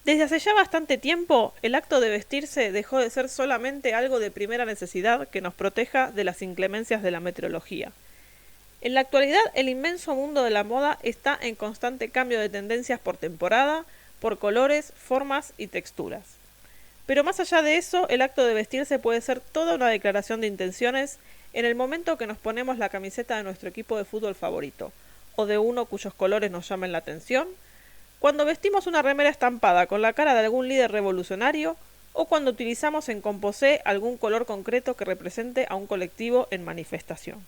Desde hace ya bastante tiempo, el acto de vestirse dejó de ser solamente algo de primera necesidad que nos proteja de las inclemencias de la meteorología. En la actualidad, el inmenso mundo de la moda está en constante cambio de tendencias por temporada, por colores, formas y texturas. Pero más allá de eso, el acto de vestirse puede ser toda una declaración de intenciones en el momento que nos ponemos la camiseta de nuestro equipo de fútbol favorito, o de uno cuyos colores nos llamen la atención, cuando vestimos una remera estampada con la cara de algún líder revolucionario, o cuando utilizamos en composé algún color concreto que represente a un colectivo en manifestación.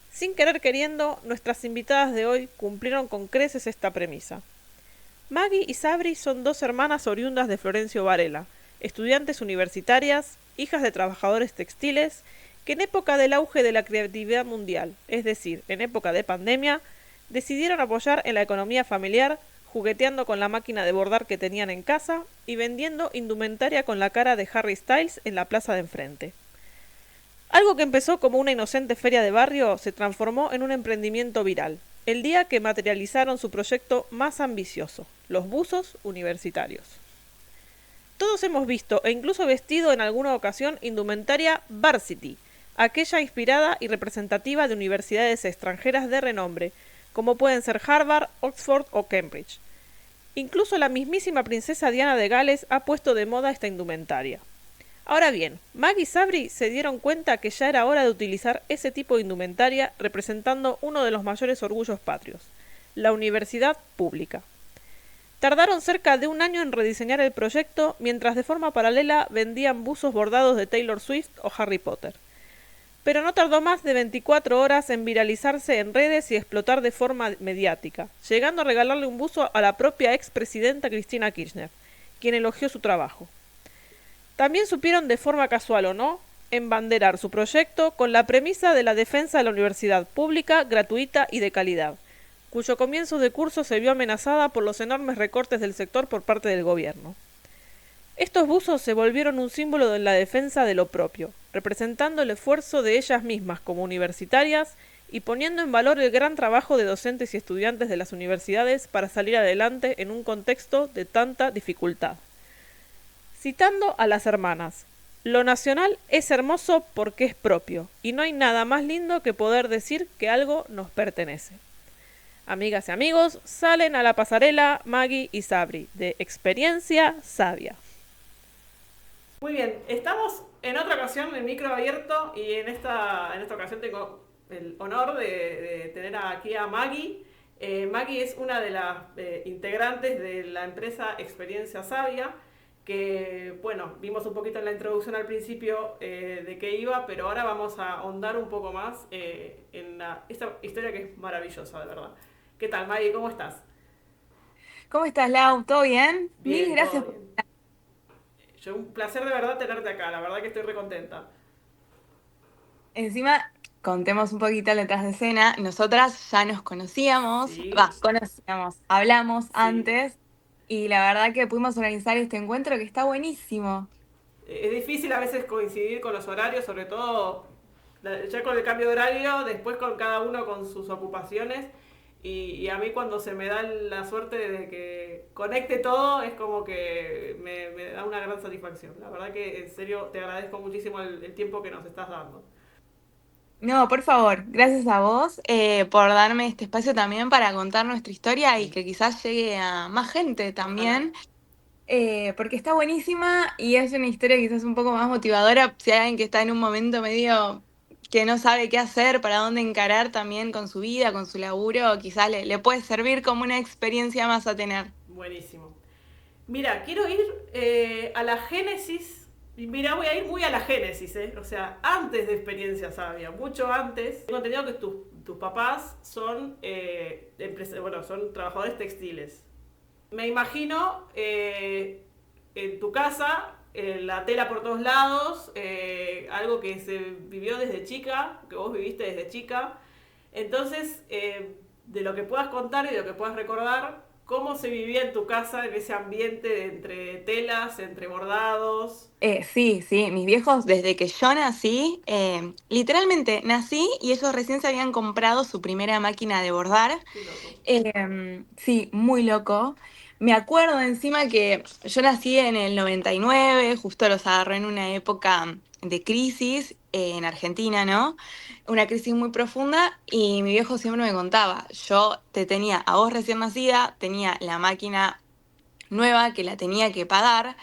Sin querer queriendo, nuestras invitadas de hoy cumplieron con creces esta premisa. Maggie y Sabri son dos hermanas oriundas de Florencio Varela, estudiantes universitarias, hijas de trabajadores textiles, que en época del auge de la creatividad mundial, es decir, en época de pandemia, decidieron apoyar en la economía familiar, jugueteando con la máquina de bordar que tenían en casa y vendiendo indumentaria con la cara de Harry Styles en la plaza de enfrente. Algo que empezó como una inocente feria de barrio se transformó en un emprendimiento viral, el día que materializaron su proyecto más ambicioso, los buzos universitarios. Todos hemos visto e incluso vestido en alguna ocasión indumentaria Varsity, aquella inspirada y representativa de universidades extranjeras de renombre, como pueden ser Harvard, Oxford o Cambridge. Incluso la mismísima princesa Diana de Gales ha puesto de moda esta indumentaria. Ahora bien, Maggie y Sabri se dieron cuenta que ya era hora de utilizar ese tipo de indumentaria representando uno de los mayores orgullos patrios, la universidad pública. Tardaron cerca de un año en rediseñar el proyecto, mientras de forma paralela vendían buzos bordados de Taylor Swift o Harry Potter. Pero no tardó más de 24 horas en viralizarse en redes y explotar de forma mediática, llegando a regalarle un buzo a la propia expresidenta Cristina Kirchner, quien elogió su trabajo. También supieron, de forma casual o no, embanderar su proyecto con la premisa de la defensa de la universidad pública, gratuita y de calidad, cuyo comienzo de curso se vio amenazada por los enormes recortes del sector por parte del gobierno. Estos buzos se volvieron un símbolo de la defensa de lo propio, representando el esfuerzo de ellas mismas como universitarias y poniendo en valor el gran trabajo de docentes y estudiantes de las universidades para salir adelante en un contexto de tanta dificultad. Citando a las hermanas, lo nacional es hermoso porque es propio, y no hay nada más lindo que poder decir que algo nos pertenece. Amigas y amigos, salen a la pasarela Maggie y Sabri, de Experiencia Sabia. Muy bien, estamos en otra ocasión en micro abierto y en esta ocasión tengo el honor de tener aquí a Maggie. Maggie es una de las integrantes de la empresa Experiencia Sabia, que bueno, vimos un poquito en la introducción al principio de qué iba, pero ahora vamos a ahondar un poco más en esta historia que es maravillosa, de verdad. ¿Qué tal, Maggie? ¿Cómo estás? ¿Cómo estás, Lau? ¿Todo bien? Mil Bien, todo gracias. bien. Yo, un placer de verdad tenerte acá, la verdad que estoy recontenta. Encima, contemos un poquito detrás de escena. Nosotras ya nos conocíamos, Sí, conocíamos, hablamos sí. antes y la verdad que pudimos organizar este encuentro que está buenísimo. Es difícil a veces coincidir con los horarios, sobre todo ya con el cambio de horario, después con cada uno con sus ocupaciones. Y a mí cuando se me da la suerte de que conecte todo, es como que me da una gran satisfacción. La verdad que en serio te agradezco muchísimo el tiempo que nos estás dando. No, por favor, gracias a vos por darme este espacio también para contar nuestra historia y que quizás llegue a más gente Ojalá. también. Porque está buenísima y es una historia quizás un poco más motivadora si hay alguien que está en un momento medio que no sabe qué hacer, para dónde encarar también con su vida, con su laburo, quizás le puede servir como una experiencia más a tener. Buenísimo. Mira, quiero ir a la génesis. Y mira, voy a ir muy a la génesis, ¿eh? O sea, antes de Experiencia Sabia, mucho antes. Tengo entendido que tus papás son, bueno, son trabajadores textiles. Me imagino en tu casa, la tela por todos lados, algo que se vivió desde chica, que vos viviste desde chica. Entonces, de lo que puedas contar y de lo que puedas recordar, cómo se vivía en tu casa en ese ambiente de entre telas, entre bordados. Sí, sí, mis viejos desde que yo nací, literalmente nací y ellos recién se habían comprado su primera máquina de bordar. Qué loco. Sí, muy loco. Me acuerdo encima que yo nací en el 99, justo los agarró en una época de crisis en Argentina, ¿no? Una crisis muy profunda y mi viejo siempre me contaba, yo te tenía a vos recién nacida, tenía la máquina nueva que la tenía que pagar.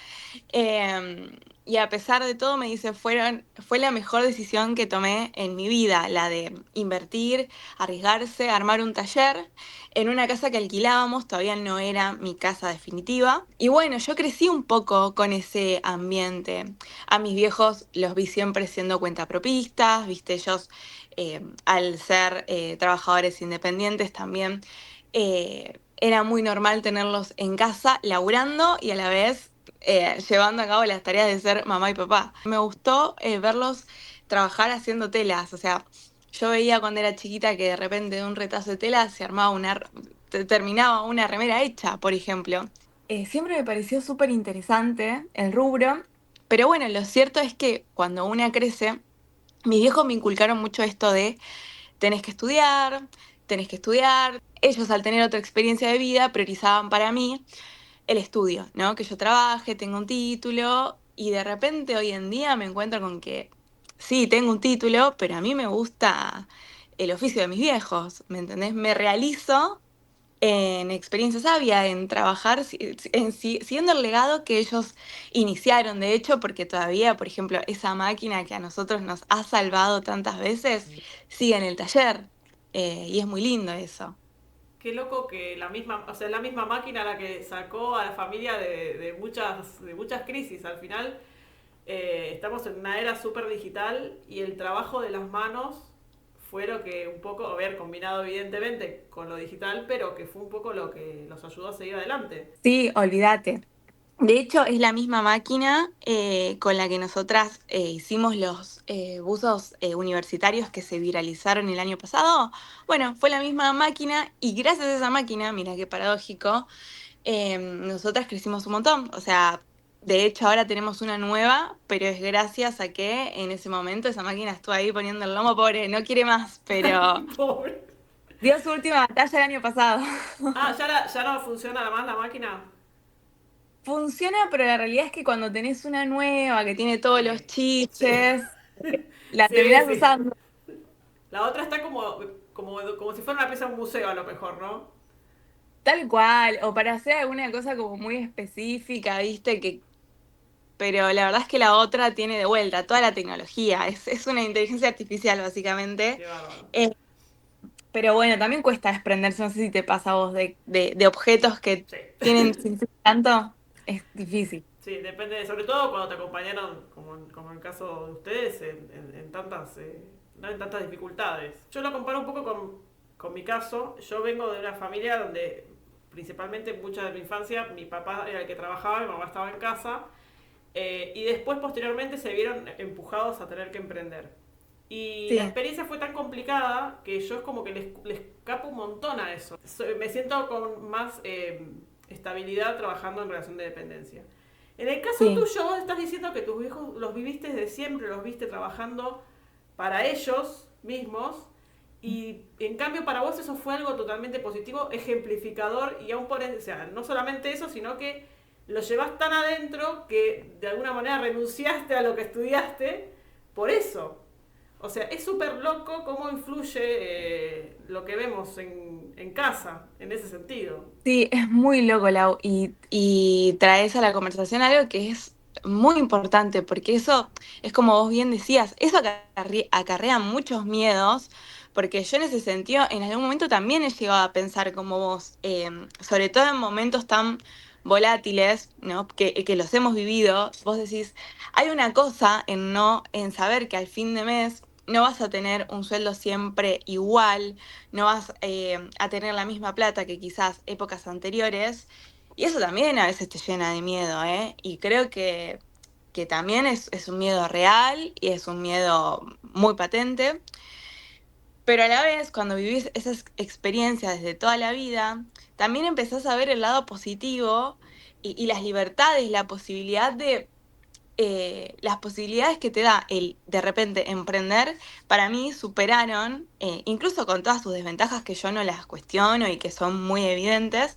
Y a pesar de todo, me dice, fue la mejor decisión que tomé en mi vida, la de invertir, arriesgarse, armar un taller en una casa que alquilábamos, todavía no era mi casa definitiva. Y bueno, yo crecí un poco con ese ambiente. A mis viejos los vi siempre siendo cuentapropistas, viste, ellos al ser trabajadores independientes también era muy normal tenerlos en casa laburando y a la vez llevando a cabo las tareas de ser mamá y papá. Me gustó verlos trabajar haciendo telas, o sea, yo veía cuando era chiquita que de repente de un retazo de tela se armaba terminaba una remera hecha, por ejemplo. Siempre me pareció súper interesante el rubro, pero bueno, lo cierto es que cuando una crece, mis viejos me inculcaron mucho esto de tenés que estudiar, tenés que estudiar. Ellos al tener otra experiencia de vida priorizaban para mí el estudio, ¿no? Que yo trabaje, tenga un título y de repente hoy en día me encuentro con que sí, tengo un título, pero a mí me gusta el oficio de mis viejos, ¿me entendés? Me realizo en experiencia sabia, en trabajar, siguiendo el legado que ellos iniciaron, de hecho, porque todavía, por ejemplo, esa máquina que a nosotros nos ha salvado tantas veces, sigue en el taller, y es muy lindo eso. Qué loco que la misma, o sea, la misma máquina la que sacó a la familia de muchas crisis. Al final estamos en una era súper digital y el trabajo de las manos fue lo que un poco, a ver, combinado evidentemente con lo digital, pero que fue un poco lo que los ayudó a seguir adelante. Sí, olvídate. De hecho, es la misma máquina con la que nosotras hicimos los buzos universitarios que se viralizaron el año pasado. Bueno, fue la misma máquina y gracias a esa máquina, mira qué paradójico, nosotras crecimos un montón. O sea, de hecho ahora tenemos una nueva, pero es gracias a que en ese momento esa máquina estuvo ahí poniendo el lomo, pobre, no quiere más, pero Pobre. dio su última batalla el año pasado. Ah, ya no funciona más la máquina. Funciona, pero la realidad es que cuando tenés una nueva que tiene todos los Sí, sí, chiches, la sí, terminás sí. usando. La otra está como si fuera una pieza de un museo a lo mejor, ¿no? Tal cual, o para hacer alguna cosa como muy específica, ¿viste? Pero la verdad es que la otra tiene de vuelta toda la tecnología, es una inteligencia artificial básicamente. Qué bárbaro. Eh, pero bueno, también cuesta desprenderse, no sé si te pasa a vos, de objetos que Sí. tienen significado tanto, es difícil. Sí, depende, sobre todo cuando te acompañaron, como en el caso de ustedes, en tantas, no en tantas dificultades. Yo lo comparo un poco con mi caso. Yo vengo de una familia donde, principalmente mucha de mi infancia, mi papá era el que trabajaba, mi mamá estaba en casa, y después, posteriormente, se vieron empujados a tener que emprender. Y la Sí, experiencia fue tan complicada que yo es como que les escapo un montón a eso. Me siento con más estabilidad trabajando en relación de dependencia. En el caso sí. tuyo, vos estás diciendo que tus viejos los viviste desde siempre, los viste trabajando para ellos mismos, y en cambio para vos eso fue algo totalmente positivo, ejemplificador, y aún o sea, no solamente eso, sino que lo llevas tan adentro que de alguna manera renunciaste a lo que estudiaste por eso. O sea, es súper loco cómo influye lo que vemos en casa, en ese sentido. Sí, es muy loco, Lau, y traes a la conversación algo que es muy importante, porque eso es como vos bien decías, eso acarrea muchos miedos, porque yo en ese sentido en algún momento también he llegado a pensar como vos, sobre todo en momentos tan volátiles, ¿no? Que los hemos vivido, vos decís, hay una cosa en saber que al fin de mes no vas a tener un sueldo siempre igual, no vas a tener la misma plata que quizás épocas anteriores. Y eso también a veces te llena de miedo, ¿eh? Y creo que también es un miedo real y es un miedo muy patente. Pero a la vez, cuando vivís esas experiencias desde toda la vida, también empezás a ver el lado positivo y las libertades y la posibilidad las posibilidades que te da el de repente emprender, para mí superaron, incluso con todas sus desventajas que yo no las cuestiono y que son muy evidentes,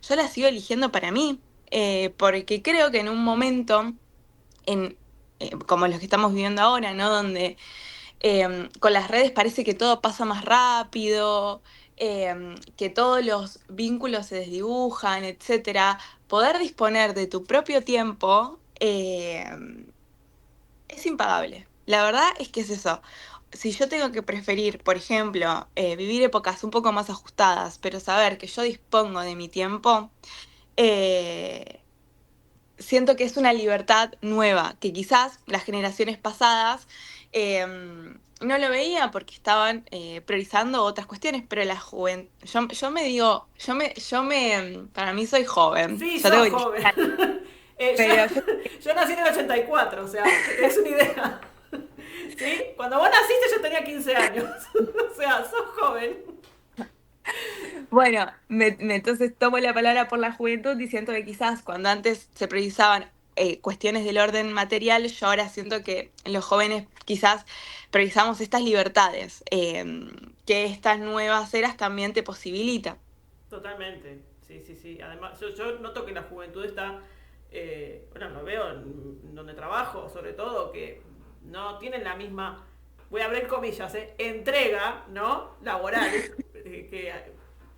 yo las sigo eligiendo para mí, porque creo que en un momento, en, como los que estamos viviendo ahora, ¿no? Donde con las redes parece que todo pasa más rápido, que todos los vínculos se desdibujan, etcétera. Poder disponer de tu propio tiempo es impagable. La verdad es que es eso. Si yo tengo que preferir, por ejemplo, vivir épocas un poco más ajustadas, pero saber que yo dispongo de mi tiempo, eh, siento que es una libertad nueva, que quizás las generaciones pasadas eh, no lo veían porque estaban priorizando otras cuestiones, pero la juventud, yo me digo, para mí soy joven, Sí, yo tengo sos 27 joven. años, Yo, pero yo, yo nací en el 84, o sea, que te des una idea. ¿Sí? Cuando vos naciste yo tenía 15 años. O sea, sos joven. bueno, entonces tomo la palabra por la juventud diciendo que quizás cuando antes se priorizaban cuestiones del orden material, yo ahora siento que los jóvenes quizás priorizamos estas libertades que estas nuevas eras también te posibilitan. Totalmente. Sí, sí, sí. Además, yo noto que la juventud está, bueno, lo veo en donde trabajo, sobre todo, que no tienen la misma, voy a abrir comillas, entrega, ¿no? Laboral, que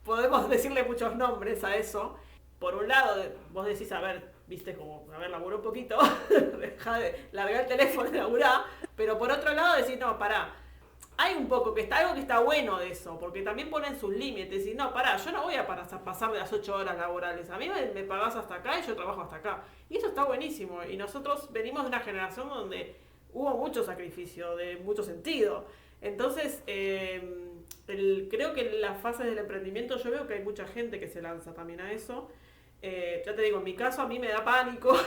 podemos decirle muchos nombres a eso. Por un lado, vos decís, a ver, viste como, a ver, laburó un poquito, larga el teléfono y laburá, pero por otro lado decís, no, pará, hay un poco que está, algo que está bueno de eso, porque también ponen sus límites y no, pará, yo no voy a pasar de las 8 horas laborales, a mí me pagás hasta acá y yo trabajo hasta acá. Y eso está buenísimo, y nosotros venimos de una generación donde hubo mucho sacrificio, de mucho sentido. Entonces, creo que en las fases del emprendimiento yo veo que hay mucha gente que se lanza también a eso. Ya te digo, en mi caso a mí me da pánico,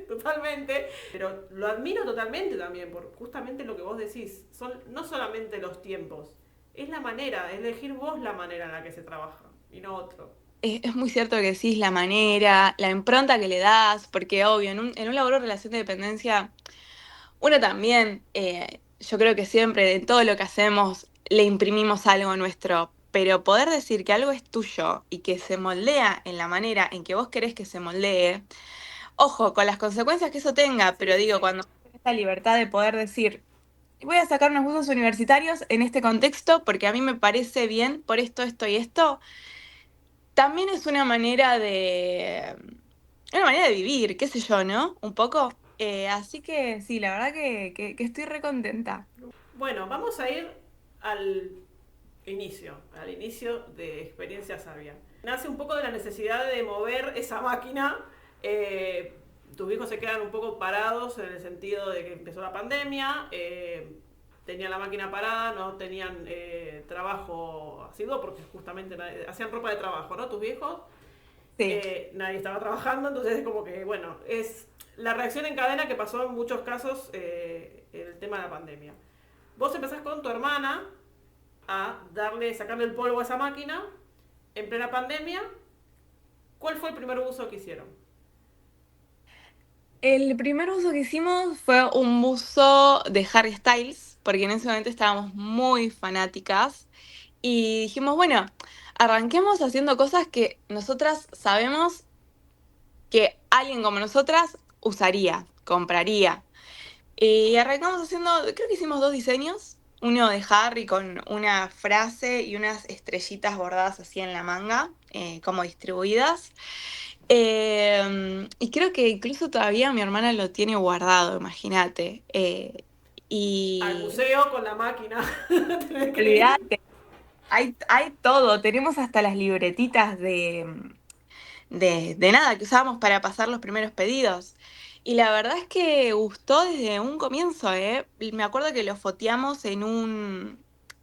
totalmente, pero lo admiro totalmente también, por justamente lo que vos decís, son no solamente los tiempos, es la manera, es elegir vos la manera en la que se trabaja y no otro. Es muy cierto que decís la manera, la impronta que le das, porque obvio, en un laburo de relación de dependencia, uno también, yo creo que siempre en todo lo que hacemos le imprimimos algo nuestro, pero poder decir que algo es tuyo y que se moldea en la manera en que vos querés que se moldee, ojo, con las consecuencias que eso tenga, Sí, pero sí, digo, sí. cuando tenés esta libertad de poder decir, voy a sacar unos cursos universitarios en este contexto porque a mí me parece bien por esto y esto, también es una manera de vivir, qué sé yo, ¿no? Un poco. Así que sí, la verdad que estoy re contenta. Bueno, vamos a ir al al inicio de Experiencia Sabia. Nace un poco de la necesidad de mover esa máquina. Tus hijos se quedan un poco parados en el sentido de que empezó la pandemia, tenían la máquina parada, no tenían trabajo asiduo porque justamente hacían ropa de trabajo, ¿no? Tus viejos, Sí. nadie estaba trabajando, entonces es como que, bueno, es la reacción en cadena que pasó en muchos casos en el tema de la pandemia. Vos empezás con tu hermana a sacarle el polvo a esa máquina en plena pandemia. ¿Cuál fue el primer uso que hicieron? El primer uso que hicimos fue un buzo de Harry Styles, porque en ese momento estábamos muy fanáticas y dijimos, bueno, arranquemos haciendo cosas que nosotras sabemos que alguien como nosotras usaría, compraría. Y arrancamos haciendo, creo que hicimos dos diseños, uno de Harry con una frase y unas estrellitas bordadas así en la manga, como distribuidas. Y creo que incluso todavía mi hermana lo tiene guardado, imagínate. Al Y museo con la máquina. Tenés que ir. olvídate, hay todo, tenemos hasta las libretitas de nada que usábamos para pasar los primeros pedidos. Y la verdad es que gustó desde un comienzo, ¿eh? Me acuerdo que lo foteamos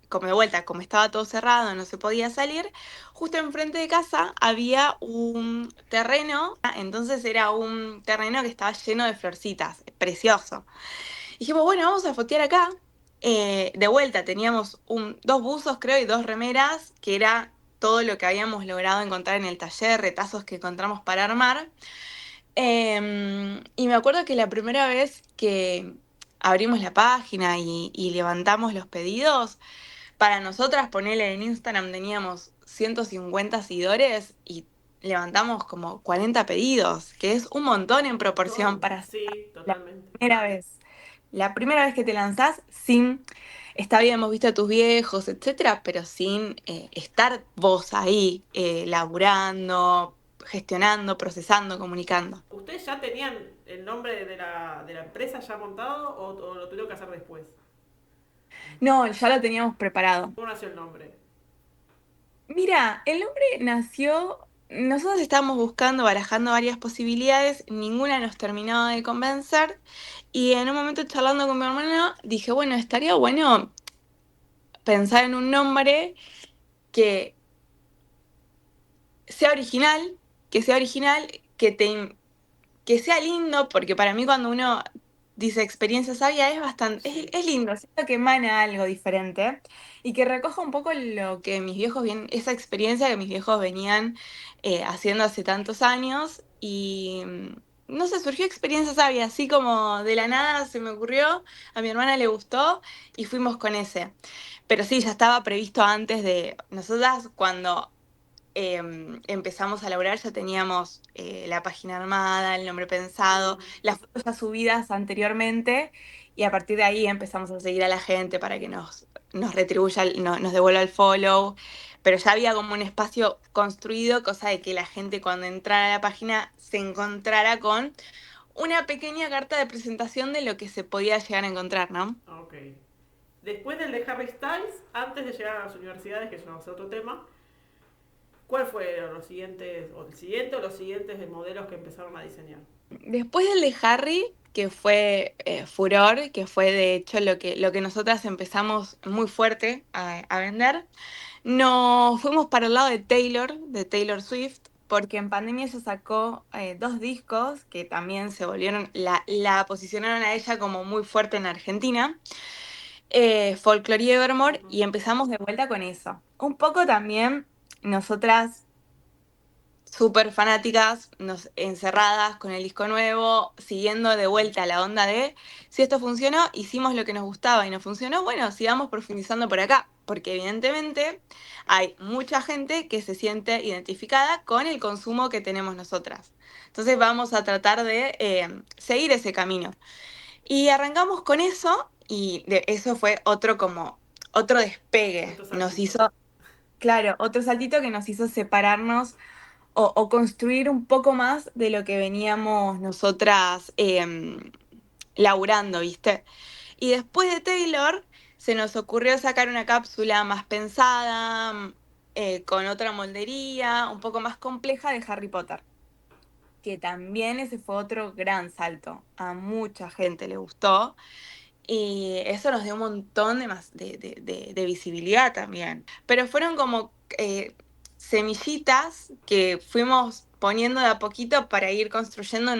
como de vuelta, como estaba todo cerrado, no se podía salir, justo enfrente de casa había un terreno, entonces era un terreno que estaba lleno de florcitas, precioso. Dijimos, bueno, vamos a fotear acá. De vuelta teníamos dos buzos, creo, y dos remeras, que era todo lo que habíamos logrado encontrar en el taller, retazos que encontramos para armar. Y me acuerdo que la primera vez que abrimos la página y levantamos los pedidos, para nosotras, ponele en Instagram, teníamos 150 seguidores y levantamos como 40 pedidos, que es un montón en Un proporción montón, para ser sí, la totalmente. primera vez. La primera vez que te lanzás sin, está bien, hemos visto a tus viejos, etcétera, pero sin estar vos ahí, laburando, gestionando, procesando, comunicando. ¿Ustedes ya tenían el nombre de la empresa ya montado o lo tuvieron que hacer después? No, ya lo teníamos preparado. ¿Cómo nació el nombre? Mira, el nombre nació, nosotros estábamos buscando, barajando varias posibilidades, ninguna nos terminaba de convencer y en un momento charlando con mi hermano dije, bueno, estaría bueno pensar en un nombre que sea original, que sea original, que sea lindo, porque para mí cuando uno dice experiencia sabia es bastante, Sí. es lindo, siento que emana algo diferente y que recoja un poco lo que mis viejos vienen, esa experiencia que mis viejos venían haciendo hace tantos años y no sé, surgió experiencia sabia, así como de la nada se me ocurrió, a mi hermana le gustó y fuimos con ese. Pero sí, ya estaba previsto antes de nosotras cuando empezamos a laburar, ya teníamos la página armada, el nombre pensado, Mm. las fotos ya subidas anteriormente y a partir de ahí empezamos a seguir a la gente para que nos retribuya, nos devuelva el follow. Pero ya había como un espacio construido, cosa de que la gente cuando entrara a la página se encontrara con una pequeña carta de presentación de lo que se podía llegar a encontrar, ¿no? Ok. Después del de Harry Styles, antes de llegar a las universidades, que eso es otro tema, ¿cuál fueron los siguientes, o el siguiente o los siguientes de modelos que empezaron a diseñar? Después del de Harry, que fue furor, que fue de hecho lo que nosotras empezamos muy fuerte a vender, nos fuimos para el lado de Taylor Swift, porque en pandemia ella sacó dos discos que también se volvieron, la posicionaron a ella como muy fuerte en Argentina, Folklore y Evermore, Ujú. y empezamos de vuelta con eso. Un poco también nosotras súper fanáticas, nos encerradas con el disco nuevo, siguiendo de vuelta la onda de si esto funcionó, hicimos lo que nos gustaba y no funcionó, bueno, sigamos profundizando por acá, porque evidentemente hay mucha gente que se siente identificada con el consumo que tenemos nosotras. Entonces vamos a tratar de seguir ese camino. Y arrancamos con eso y eso fue otro como otro despegue. Otro Nos saltito. hizo, claro, otro saltito que nos hizo separarnos o construir un poco más de lo que veníamos nosotras laburando, ¿viste? Y después de Taylor, se nos ocurrió sacar una cápsula más pensada, con otra moldería, un poco más compleja de Harry Potter, que también ese fue otro gran salto. A mucha gente le gustó. Y eso nos dio un montón de visibilidad también. Pero fueron como semillitas que fuimos poniendo de a poquito para ir construyendo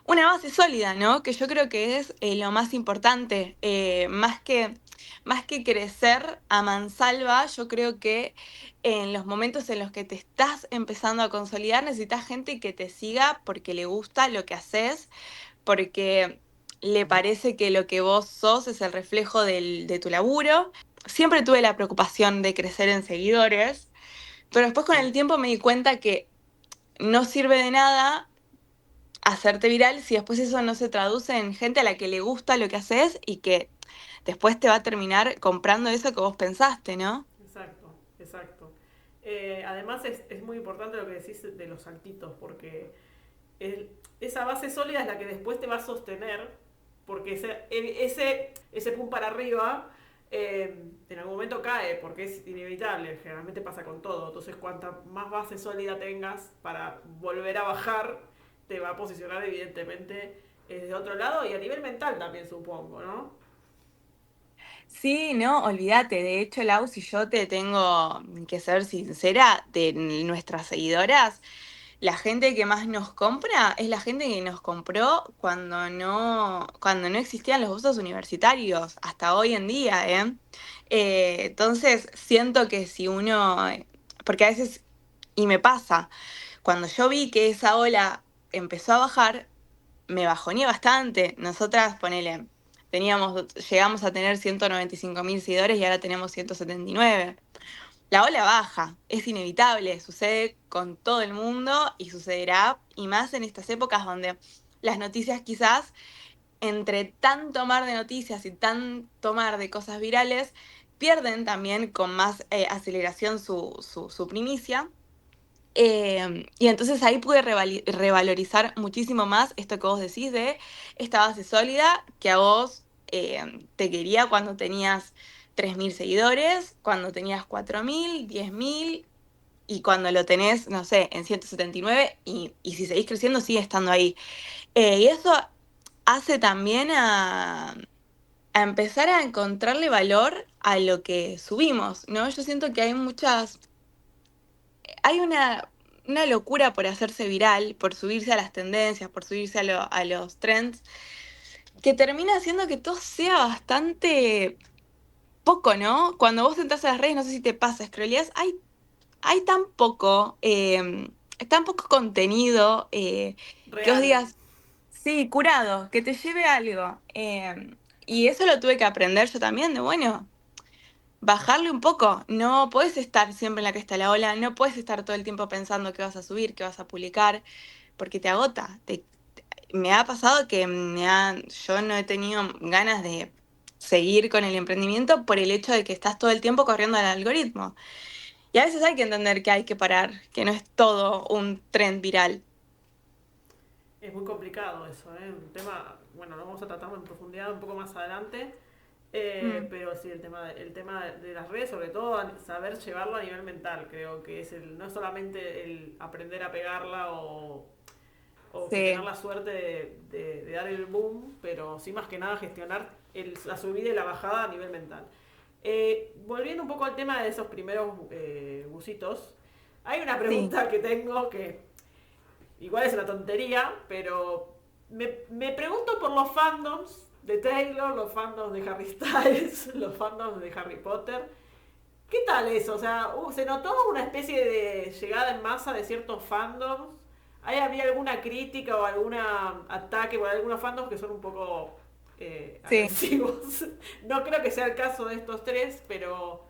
una base sólida, ¿no? Que yo creo que es lo más importante. Más que crecer a mansalva, yo creo que en los momentos en los que te estás empezando a consolidar, necesitas gente que te siga porque le gusta lo que haces, porque le parece que lo que vos sos es el reflejo de tu laburo. Siempre tuve la preocupación de crecer en seguidores, pero después con el tiempo me di cuenta que no sirve de nada hacerte viral si después eso no se traduce en gente a la que le gusta lo que haces y que después te va a terminar comprando eso que vos pensaste, ¿no? Exacto, exacto. Además es muy importante lo que decís de los saltitos, porque el- esa base sólida es la que después te va a sostener, porque ese pum para arriba en algún momento cae, porque es inevitable, generalmente pasa con todo. Entonces, cuanta más base sólida tengas para volver a bajar, te va a posicionar evidentemente de otro lado y a nivel mental también, supongo, ¿no? Sí, no, olvídate. De hecho, Lau, si yo te tengo que ser sincera, de nuestras seguidoras, la gente que más nos compra es la gente que nos compró cuando no existían los usos universitarios, hasta hoy en día, ¿eh? Entonces, siento que si uno, porque a veces, y me pasa, cuando yo vi que esa ola empezó a bajar, me bajoneé bastante. Nosotras, ponele, llegamos a tener 195.000 seguidores y ahora tenemos 179. La ola baja, es inevitable, sucede con todo el mundo y sucederá, y más en estas épocas donde las noticias quizás, entre tanto mar de noticias y tanto mar de cosas virales, pierden también con más aceleración su primicia. Y entonces ahí pude revalorizar muchísimo más esto que vos decís de esta base sólida que a vos te quería cuando tenías 3.000 seguidores, cuando tenías 4.000, 10.000 y cuando lo tenés, no sé, en 179 y si seguís creciendo sigue estando ahí. Y eso hace también a empezar a encontrarle valor a lo que subimos, ¿no? Yo siento que hay una locura por hacerse viral, por subirse a las tendencias, por subirse a los trends, que termina haciendo que todo sea bastante poco, ¿no? Cuando vos entras a las redes, no sé si te pasa, scrolleás, hay tan poco contenido que vos Real. digas, sí, curado, que te lleve algo. Y eso lo tuve que aprender yo también, de bueno, bajarle un poco. No puedes estar siempre en la cresta de la ola, no puedes estar todo el tiempo pensando qué vas a subir, qué vas a publicar, porque te agota. Me ha pasado que yo no he tenido ganas de seguir con el emprendimiento por el hecho de que estás todo el tiempo corriendo al algoritmo. Y a veces hay que entender que hay que parar, que no es todo un trend viral. Es muy complicado eso, ¿eh? Un tema, bueno, lo vamos a tratar en profundidad un poco más adelante, Mm, pero sí, el tema de las redes, sobre todo saber llevarlo a nivel mental, creo que es no es solamente el aprender a pegarla o que tener sí, la suerte de dar el boom, pero sí más que nada gestionar la subida y la bajada a nivel mental. Volviendo un poco al tema de esos primeros busitos, hay una sí. pregunta que tengo que igual es una tontería, pero me pregunto por los fandoms de Taylor, los fandoms de Harry Styles, los fandoms de Harry Potter. ¿Qué tal eso? O sea, ¿se notó una especie de llegada en masa de ciertos fandoms? ¿Había alguna crítica o algún ataque por algunos fandoms que son un poco Sí. agresivos? No creo que sea el caso de estos tres, pero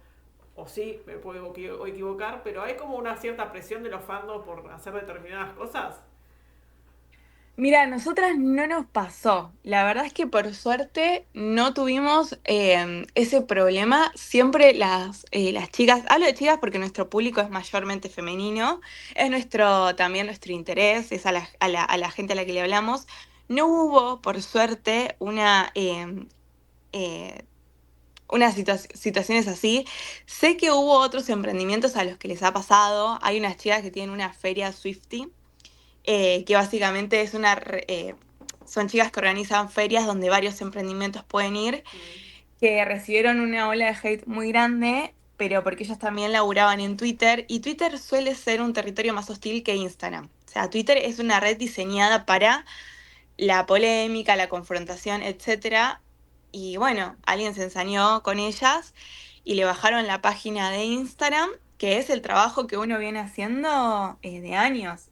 o sí, me puedo equivocar, pero hay como una cierta presión de los fandoms por hacer determinadas cosas. Mira, a nosotras no nos pasó. La verdad es que por suerte no tuvimos ese problema. Siempre las chicas, hablo de chicas porque nuestro público es mayormente femenino, es también nuestro interés, es a la gente a la que le hablamos. No hubo, por suerte, eh, unas situaciones así. Sé que hubo otros emprendimientos a los que les ha pasado. Hay unas chicas que tienen una feria Swiftie que básicamente son chicas que organizan ferias donde varios emprendimientos pueden ir, Mm. que recibieron una ola de hate muy grande, pero porque ellos también laburaban en Twitter, y Twitter suele ser un territorio más hostil que Instagram. O sea, Twitter es una red diseñada para la polémica, la confrontación, etcétera. Y bueno, alguien se ensañó con ellas y le bajaron la página de Instagram, que es el trabajo que uno viene haciendo de años.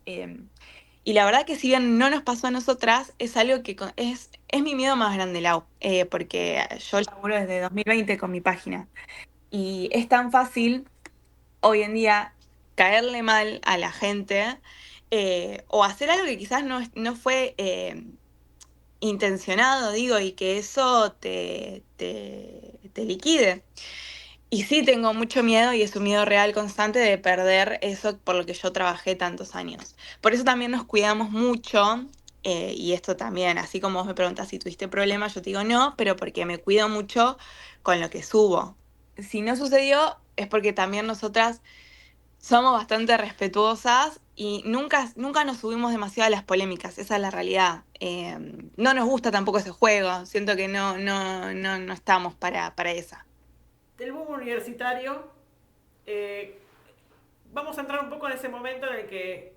Y la verdad que si bien no nos pasó a nosotras, es algo que es mi miedo más grande, Lau, porque yo laburo desde 2020 con mi página. Y es tan fácil hoy en día caerle mal a la gente o hacer algo que quizás no fue intencionado, digo, y que eso te liquide. Y sí tengo mucho miedo y es un miedo real constante de perder eso por lo que yo trabajé tantos años. Por eso también nos cuidamos mucho, y esto también, así como vos me preguntas si tuviste problemas, yo te digo no, pero porque me cuido mucho con lo que subo. Si no sucedió, es porque también nosotras somos bastante respetuosas y nunca nos subimos demasiado a las polémicas, esa es la realidad. No nos gusta tampoco ese juego, siento que no estamos para esa. Del boom universitario, eh, vamos a entrar un poco en ese momento en el que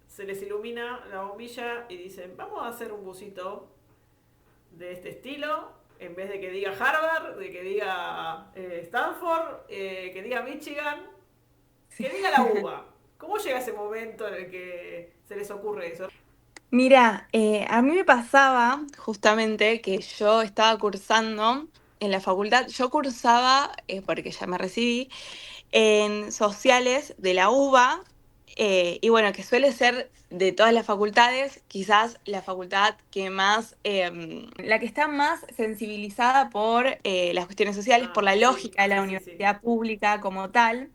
se les ilumina la bombilla y dicen, vamos a hacer un busito de este estilo, en vez de que diga Harvard, de que diga Stanford, que diga Michigan, Sí. que diga la UBA. ¿Cómo llega ese momento en el que se les ocurre eso? Mira, a mí me pasaba justamente que yo estaba cursando en la facultad, yo cursaba, porque ya me recibí, en sociales de la UBA, y bueno, que suele ser de todas las facultades, quizás la facultad que más, la que está más sensibilizada por las cuestiones sociales, por Ah, la sí, lógica de la sí, sí, sí. universidad pública como tal.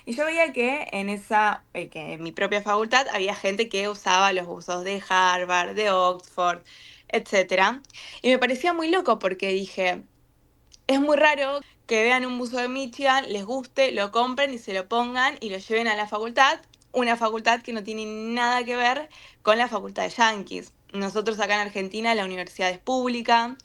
Y yo veía que en esa, que en mi propia facultad había gente que usaba los buzos de Harvard, de Oxford, etcétera. Y me parecía muy loco porque dije, es muy raro que vean un buzo de Michigan, les guste, lo compren y se lo pongan y lo lleven a la facultad, una facultad que no tiene nada que ver con la facultad de Yankees. Nosotros acá en Argentina la universidad es pública,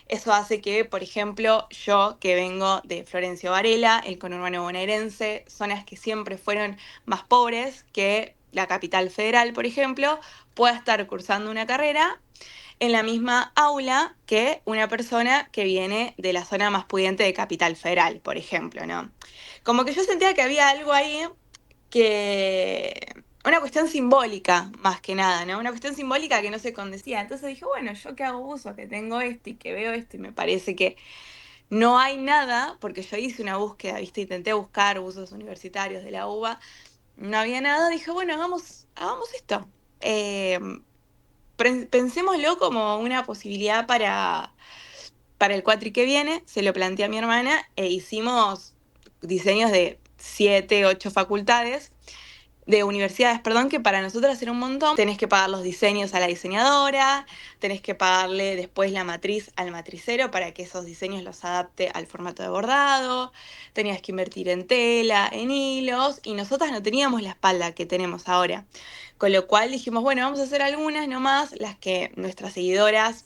eso hace que, por ejemplo, yo que vengo de Florencio Varela, el conurbano bonaerense, zonas que siempre fueron más pobres que la capital federal, por ejemplo, pueda estar cursando una carrera en la misma aula que una persona que viene de la zona más pudiente de Capital Federal, por ejemplo, ¿no? Como que yo sentía que había algo ahí que... Una cuestión simbólica, más que nada, ¿no? Una cuestión simbólica que no se condecía. Entonces dije, bueno, yo que hago uso, que tengo esto y que veo esto y me parece que no hay nada, porque yo hice una búsqueda, ¿viste? Intenté buscar usos universitarios de la UBA, no había nada, dije, bueno, hagamos esto. Eh, Pensémoslo como una posibilidad para el cuatri que viene, se lo planteé a mi hermana e hicimos diseños de 7, 8 facultades, de universidades, perdón, que para nosotras era un montón. Tenés que pagar los diseños a la diseñadora, tenés que pagarle después la matriz al matricero para que esos diseños los adapte al formato de bordado, tenías que invertir en tela, en hilos, y nosotras no teníamos la espalda que tenemos ahora. Con lo cual dijimos, bueno, vamos a hacer algunas nomás, las que nuestras seguidoras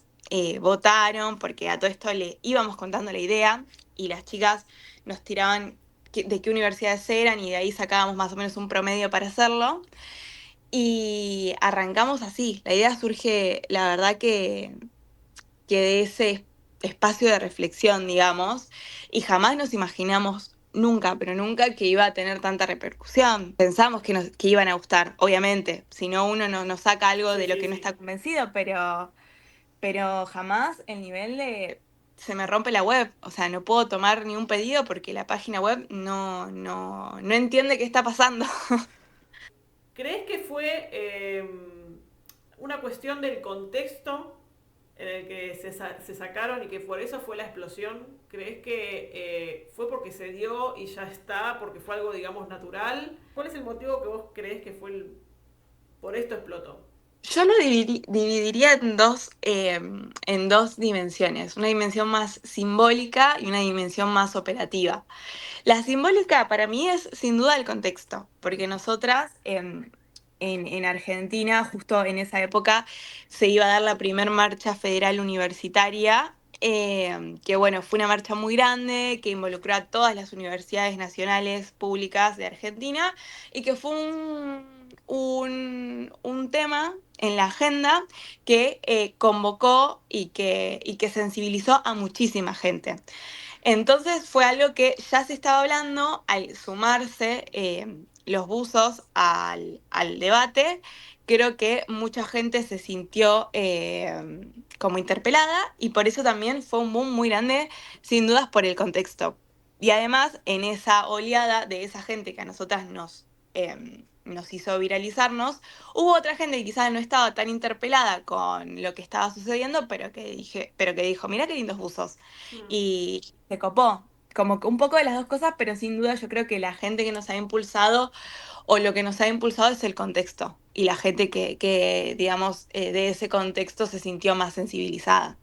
votaron, porque a todo esto le íbamos contando la idea y las chicas nos tiraban de qué universidades eran y de ahí sacábamos más o menos un promedio para hacerlo. Y arrancamos así. La idea surge, la verdad que de ese espacio de reflexión, digamos, y jamás nos imaginamos nunca, pero nunca que iba a tener tanta repercusión. Pensamos que iban a gustar, obviamente, si no uno no saca algo Sí, de lo sí, que no está sí. convencido, pero jamás el nivel de... Se me rompe la web, o sea, no puedo tomar ni un pedido porque la página web no entiende qué está pasando. ¿Crees que fue una cuestión del contexto en el que se sacaron y que por eso fue la explosión? ¿Crees que fue porque se dio y ya está, porque fue algo, digamos, natural? ¿Cuál es el motivo que vos crees que fue por esto explotó? Yo lo dividiría en dos dimensiones, una dimensión más simbólica y una dimensión más operativa. La simbólica para mí es sin duda el contexto, porque nosotras en Argentina, justo en esa época, se iba a dar la primer marcha federal universitaria, que bueno, fue una marcha muy grande, que involucró a todas las universidades nacionales públicas de Argentina y que fue un tema en la agenda que convocó y que sensibilizó a muchísima gente. Entonces fue algo que ya se estaba hablando al sumarse los buzos al debate. Creo que mucha gente se sintió como interpelada y por eso también fue un boom muy grande, sin dudas por el contexto. Y además, en esa oleada de esa gente que a nosotras nos hizo viralizarnos, hubo otra gente que quizás no estaba tan interpelada con lo que estaba sucediendo, pero que dijo, mira qué lindos buzos. Mm. Y se copó. Como que un poco de las dos cosas, pero sin duda yo creo que la gente que nos ha impulsado o lo que nos ha impulsado es el contexto y la gente que digamos, de ese contexto se sintió más sensibilizada.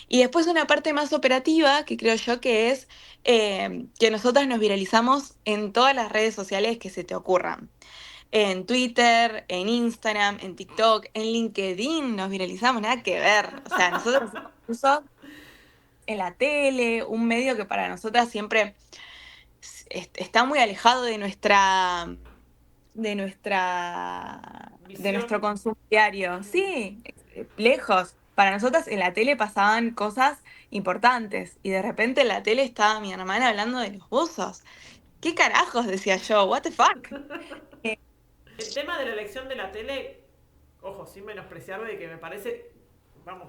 Y después una parte más operativa, que creo yo que es que nosotras nos viralizamos en todas las redes sociales que se te ocurran. En Twitter, en Instagram, en TikTok, en LinkedIn nos viralizamos, nada que ver. O sea, nosotros incluso en la tele, un medio que para nosotras siempre está muy alejado de Visión. nuestro consumo diario. Mm. Sí, lejos. Para nosotras en la tele pasaban cosas importantes y de repente en la tele estaba mi hermana hablando de los buzos. ¿Qué carajos? Decía yo, what the fuck. Eh, El tema de la elección de la tele ojo, sin menospreciar de que me parece, vamos,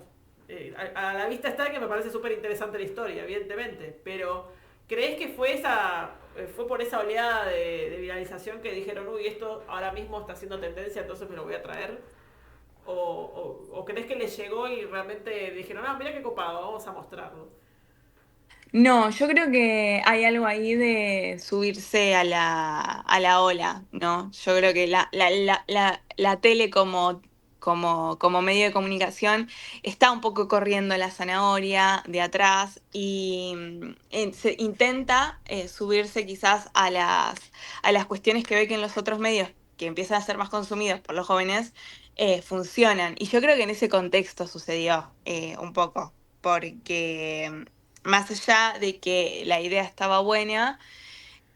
a la vista está que me parece súper interesante la historia, evidentemente, pero ¿crees que fue fue por esa oleada de viralización que dijeron, uy, esto ahora mismo está haciendo tendencia, entonces me lo voy a traer? ¿O crees que les llegó y realmente dijeron, ah, mira qué copado, vamos a mostrarlo? No, yo creo que hay algo ahí de subirse a la ola, ¿no? Yo creo que la tele como medio de comunicación está un poco corriendo la zanahoria de atrás y se intenta subirse quizás a las cuestiones que ve que en los otros medios que empiezan a ser más consumidos por los jóvenes funcionan. Y yo creo que en ese contexto sucedió un poco, porque más allá de que la idea estaba buena,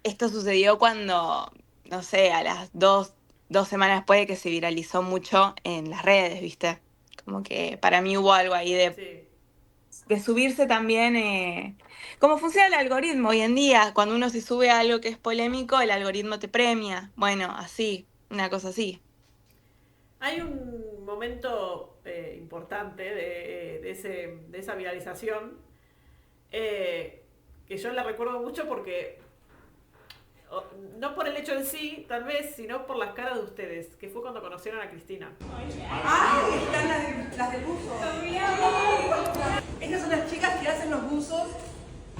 esto sucedió cuando, no sé, a las dos semanas después de que se viralizó mucho en las redes, ¿viste? Como que para mí hubo algo ahí Sí. de subirse también, como funciona el algoritmo hoy en día, cuando uno se sube a algo que es polémico, el algoritmo te premia. Bueno, así, una cosa así. Hay un momento importante de esa viralización que yo la recuerdo mucho porque no por el hecho en sí, tal vez, sino por las caras de ustedes, que fue cuando conocieron a Cristina. Ah, están las de buzo. Estas son las chicas que hacen los buzos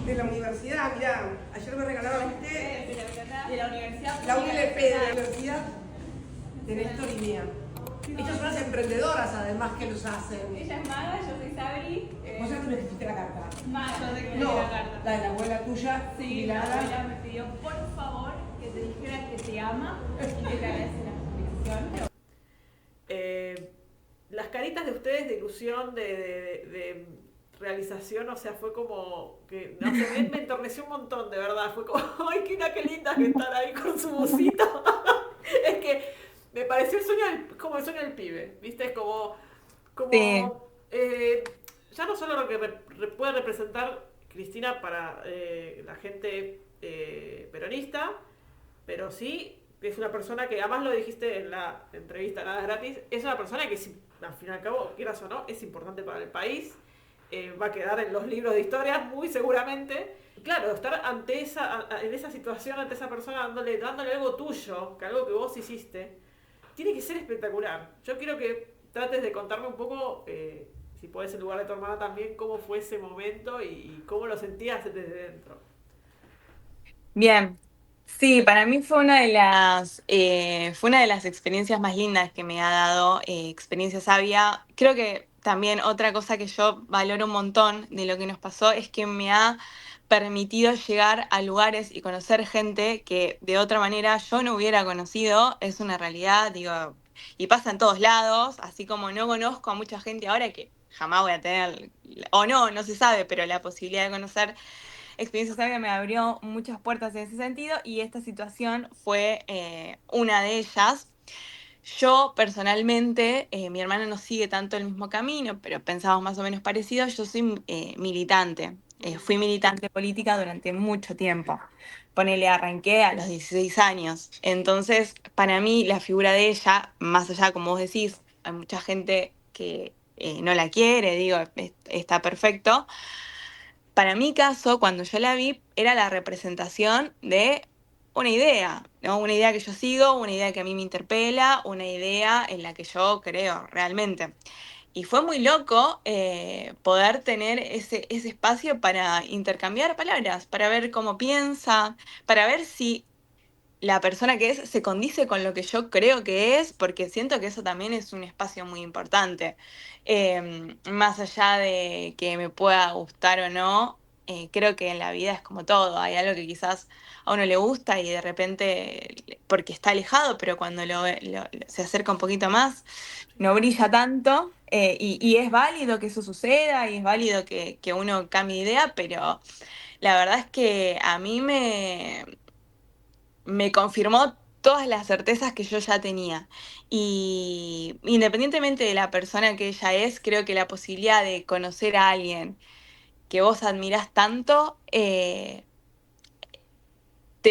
de la universidad. Mirá, ayer me regalaron De la universidad. la ULP de la universidad de Néstor y mía. Ellas son las emprendedoras además que los hacen. Ella es Maga, yo soy Sabri. ¿Vos ya me escribiste la carta? Maga, yo te No, la carta. la de la abuela tuya, Sí, la jubilada. abuela me pidió por favor que te dijera que te ama y que te agradece la suscripción. Las caritas de ustedes de ilusión, de realización, o sea, fue como que, no sé, me entorneció un montón, de verdad. Fue como, ay, qué lindas que están ahí con su busito. Es que me pareció el sueño como el sueño del pibe, ¿viste? Es como, Sí. como ya no solo lo que puede representar Cristina para la gente peronista, pero sí es una persona que, además lo dijiste en la entrevista, nada es gratis, es una persona que, si, al fin y al cabo, quieras o no, es importante para el país, va a quedar en los libros de historia muy seguramente. Claro, estar en esa situación, ante esa persona, dándole algo tuyo, que algo que vos hiciste, tiene que ser espectacular. Yo quiero que trates de contarme un poco, si podés en lugar de tu hermana también, cómo fue ese momento y cómo lo sentías desde dentro. Bien, sí, para mí fue una de las experiencias más lindas que me ha dado, experiencia sabia. Creo que también otra cosa que yo valoro un montón de lo que nos pasó es que me ha permitido llegar a lugares y conocer gente que de otra manera yo no hubiera conocido. Es una realidad, digo, y pasa en todos lados, así como no conozco a mucha gente ahora que jamás voy a tener, o no se sabe, pero la posibilidad de conocer. Experiencia Sabia me abrió muchas puertas en ese sentido y esta situación fue una de ellas. Yo personalmente, mi hermana no sigue tanto el mismo camino, pero pensamos más o menos parecido. Yo soy militante, fui militante política durante mucho tiempo. Ponele, arranqué a los 16 años. Entonces, para mí, la figura de ella, más allá, como vos decís, hay mucha gente que no la quiere, digo, está perfecto. Para mi caso, cuando yo la vi, era la representación de una idea, ¿no? Una idea que yo sigo, una idea que a mí me interpela, una idea en la que yo creo realmente. Y fue muy loco poder tener ese espacio para intercambiar palabras, para ver cómo piensa, para ver si la persona que es se condice con lo que yo creo que es, porque siento que eso también es un espacio muy importante. Más allá de que me pueda gustar o no, creo que en la vida es como todo, hay algo que quizás a uno le gusta y de repente, porque está alejado, pero cuando se acerca un poquito más, no brilla tanto. Y es válido que eso suceda y es válido que uno cambie de idea, pero la verdad es que a mí me confirmó todas las certezas que yo ya tenía. Y independientemente de la persona que ella es, creo que la posibilidad de conocer a alguien que vos admirás tanto, te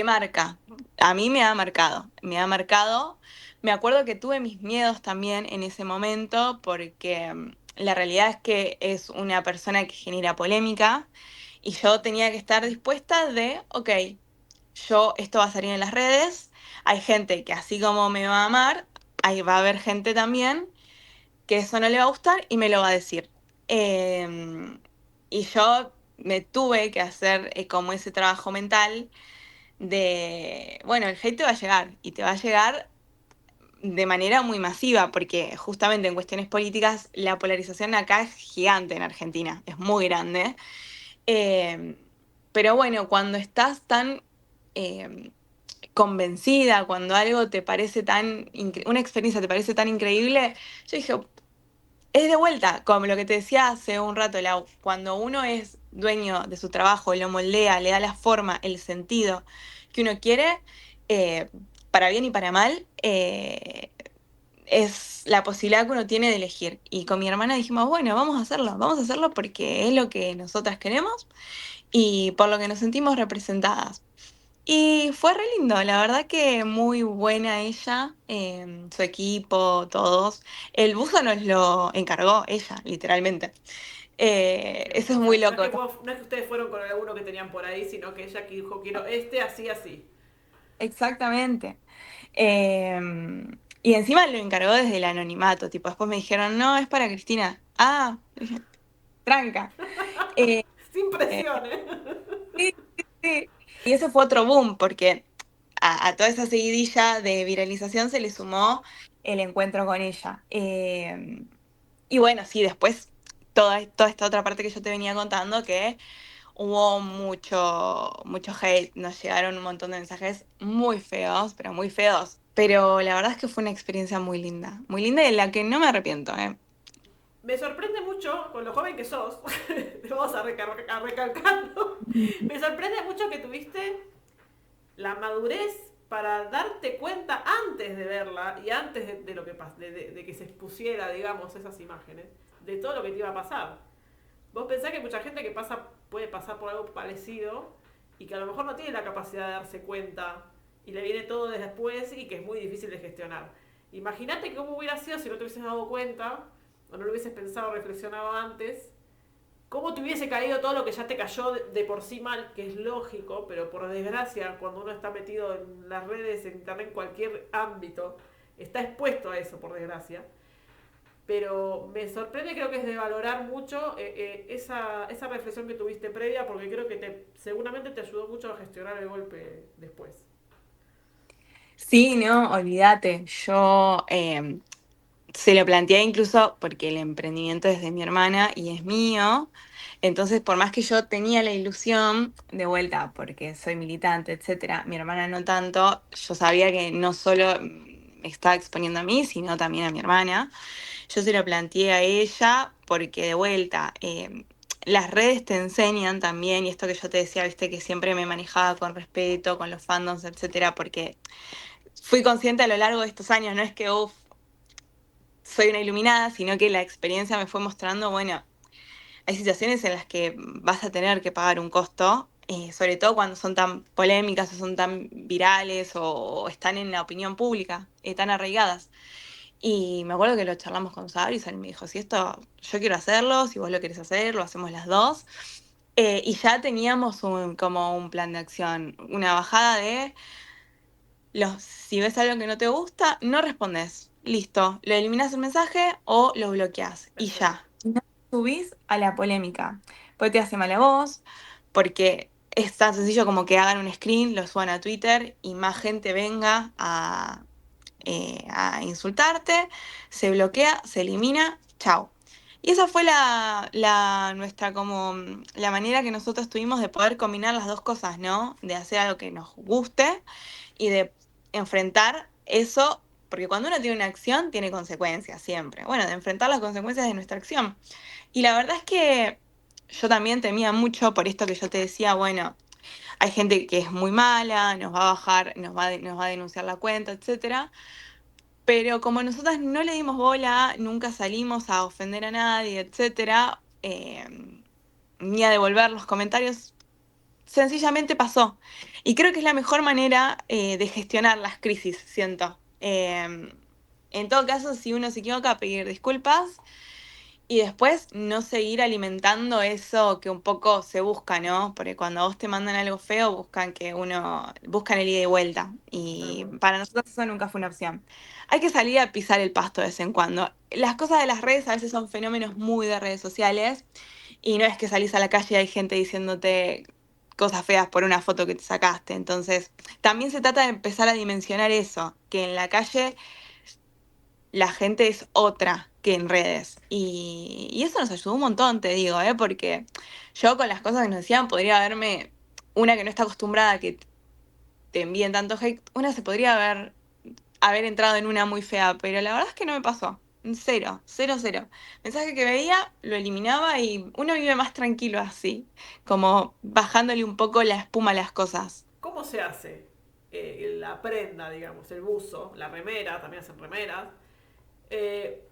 marca. A mí me ha marcado, Me acuerdo que tuve mis miedos también en ese momento porque la realidad es que es una persona que genera polémica y yo tenía que estar dispuesta de, ok, yo esto va a salir en las redes, hay gente que así como me va a amar, ahí va a haber gente también que eso no le va a gustar y me lo va a decir. Eh, y yo me tuve que hacer como ese trabajo mental de, bueno, el hate te va a llegar y te va a llegar de manera muy masiva, porque justamente en cuestiones políticas la polarización acá es gigante en Argentina, es muy grande. Eh, pero bueno, cuando estás tan eh, convencida, cuando algo te parece una experiencia te parece tan increíble, yo dije, es de vuelta, como lo que te decía hace un rato, Lau, cuando uno es dueño de su trabajo, lo moldea, le da la forma, el sentido que uno quiere, eh, para bien y para mal, es la posibilidad que uno tiene de elegir. Y con mi hermana dijimos, bueno, vamos a hacerlo porque es lo que nosotras queremos y por lo que nos sentimos representadas. Y fue re lindo, la verdad que muy buena ella, su equipo, todos. El buzo nos lo encargó ella, literalmente. Bien. Eso es O muy sea, loco. no es que ustedes fueron con alguno que tenían por ahí, sino que ella que dijo, quiero así, así. Exactamente. Eh, y encima lo encargó desde el anonimato, tipo, después me dijeron, no, es para Cristina. Ah, dije, tranca. Eh, Sin presión, ¿eh? sí, sí, sí. Y ese fue otro boom, porque a toda esa seguidilla de viralización se le sumó el encuentro con ella. Y bueno, sí, después toda esta otra parte que yo te venía contando, que hubo mucho hate, nos llegaron un montón de mensajes muy feos, pero muy feos. Pero la verdad es que fue una experiencia muy linda y de la que no me arrepiento, ¿eh? Me sorprende mucho, con lo joven que sos, te vamos a recalcarlo, me sorprende mucho que tuviste la madurez para darte cuenta antes de verla y antes de lo que de que se expusiera, digamos, esas imágenes, de todo lo que te iba a pasar. Vos pensás que mucha gente que puede pasar por algo parecido y que a lo mejor no tiene la capacidad de darse cuenta y le viene todo después y que es muy difícil de gestionar. Imagínate cómo hubiera sido si no te hubieses dado cuenta o no lo hubieses pensado o reflexionado antes, cómo te hubiese caído todo lo que ya te cayó de por sí mal, que es lógico, pero por desgracia, cuando uno está metido en las redes, en internet, en cualquier ámbito, está expuesto a eso, por desgracia. Pero me sorprende, creo que es de valorar mucho esa reflexión que tuviste previa, porque creo que seguramente te ayudó mucho a gestionar el golpe después. Sí, no, olvídate. Yo se lo planteé incluso porque el emprendimiento es de mi hermana y es mío. Entonces, por más que yo tenía la ilusión, de vuelta, porque soy militante, etcétera, mi hermana no tanto, yo sabía que no solo me estaba exponiendo a mí, sino también a mi hermana. Yo se lo planteé a ella porque de vuelta, las redes te enseñan también, y esto que yo te decía, viste, que siempre me manejaba con respeto, con los fandoms, etcétera, porque fui consciente a lo largo de estos años, no es que, uff, soy una iluminada, sino que la experiencia me fue mostrando, bueno, hay situaciones en las que vas a tener que pagar un costo, sobre todo cuando son tan polémicas o son tan virales o están en la opinión pública, tan arraigadas. Y me acuerdo que lo charlamos con Sabri y Sabri me dijo, si esto yo quiero hacerlo, si vos lo querés hacer, lo hacemos las dos. Y ya teníamos como un plan de acción, una bajada de si ves algo que no te gusta, no respondes. Listo, lo eliminas el mensaje o lo bloqueas y Perfecto. ya. No subís a la polémica, porque te hace mala voz, porque es tan sencillo como que hagan un screen, lo suban a Twitter y más gente venga a insultarte, se bloquea, se elimina, chao. Y esa fue nuestra como la manera que nosotros tuvimos de poder combinar las dos cosas, ¿no? De hacer algo que nos guste y de enfrentar eso, porque cuando uno tiene una acción, tiene consecuencias siempre. Bueno, de enfrentar las consecuencias de nuestra acción. Y la verdad es que yo también temía mucho por esto que yo te decía, bueno, hay gente que es muy mala, nos va a bajar, nos va a denunciar la cuenta, etcétera. Pero como nosotras no le dimos bola, nunca salimos a ofender a nadie, etcétera, ni a devolver los comentarios, sencillamente pasó. Y creo que es la mejor manera de gestionar las crisis, siento. En todo caso, si uno se equivoca, pedir disculpas y después no seguir alimentando eso que un poco se busca, ¿no? Porque cuando a vos te mandan algo feo, buscan el ida y vuelta. Y para nosotros eso nunca fue una opción. Hay que salir a pisar el pasto de vez en cuando. Las cosas de las redes a veces son fenómenos muy de redes sociales y no es que salís a la calle y hay gente diciéndote cosas feas por una foto que te sacaste. Entonces, también se trata de empezar a dimensionar eso, que en la calle la gente es otra que en redes. Y eso nos ayudó un montón, te digo, ¿eh? Porque yo con las cosas que nos decían podría haberme, una que no está acostumbrada a que te envíen tanto hate, una se podría haber entrado en una muy fea, pero la verdad es que no me pasó. Cero, cero, cero. Mensaje que veía, lo eliminaba y uno vive más tranquilo así, como bajándole un poco la espuma a las cosas. ¿Cómo se hace la prenda, digamos, el buzo, la remera, también hacen remeras?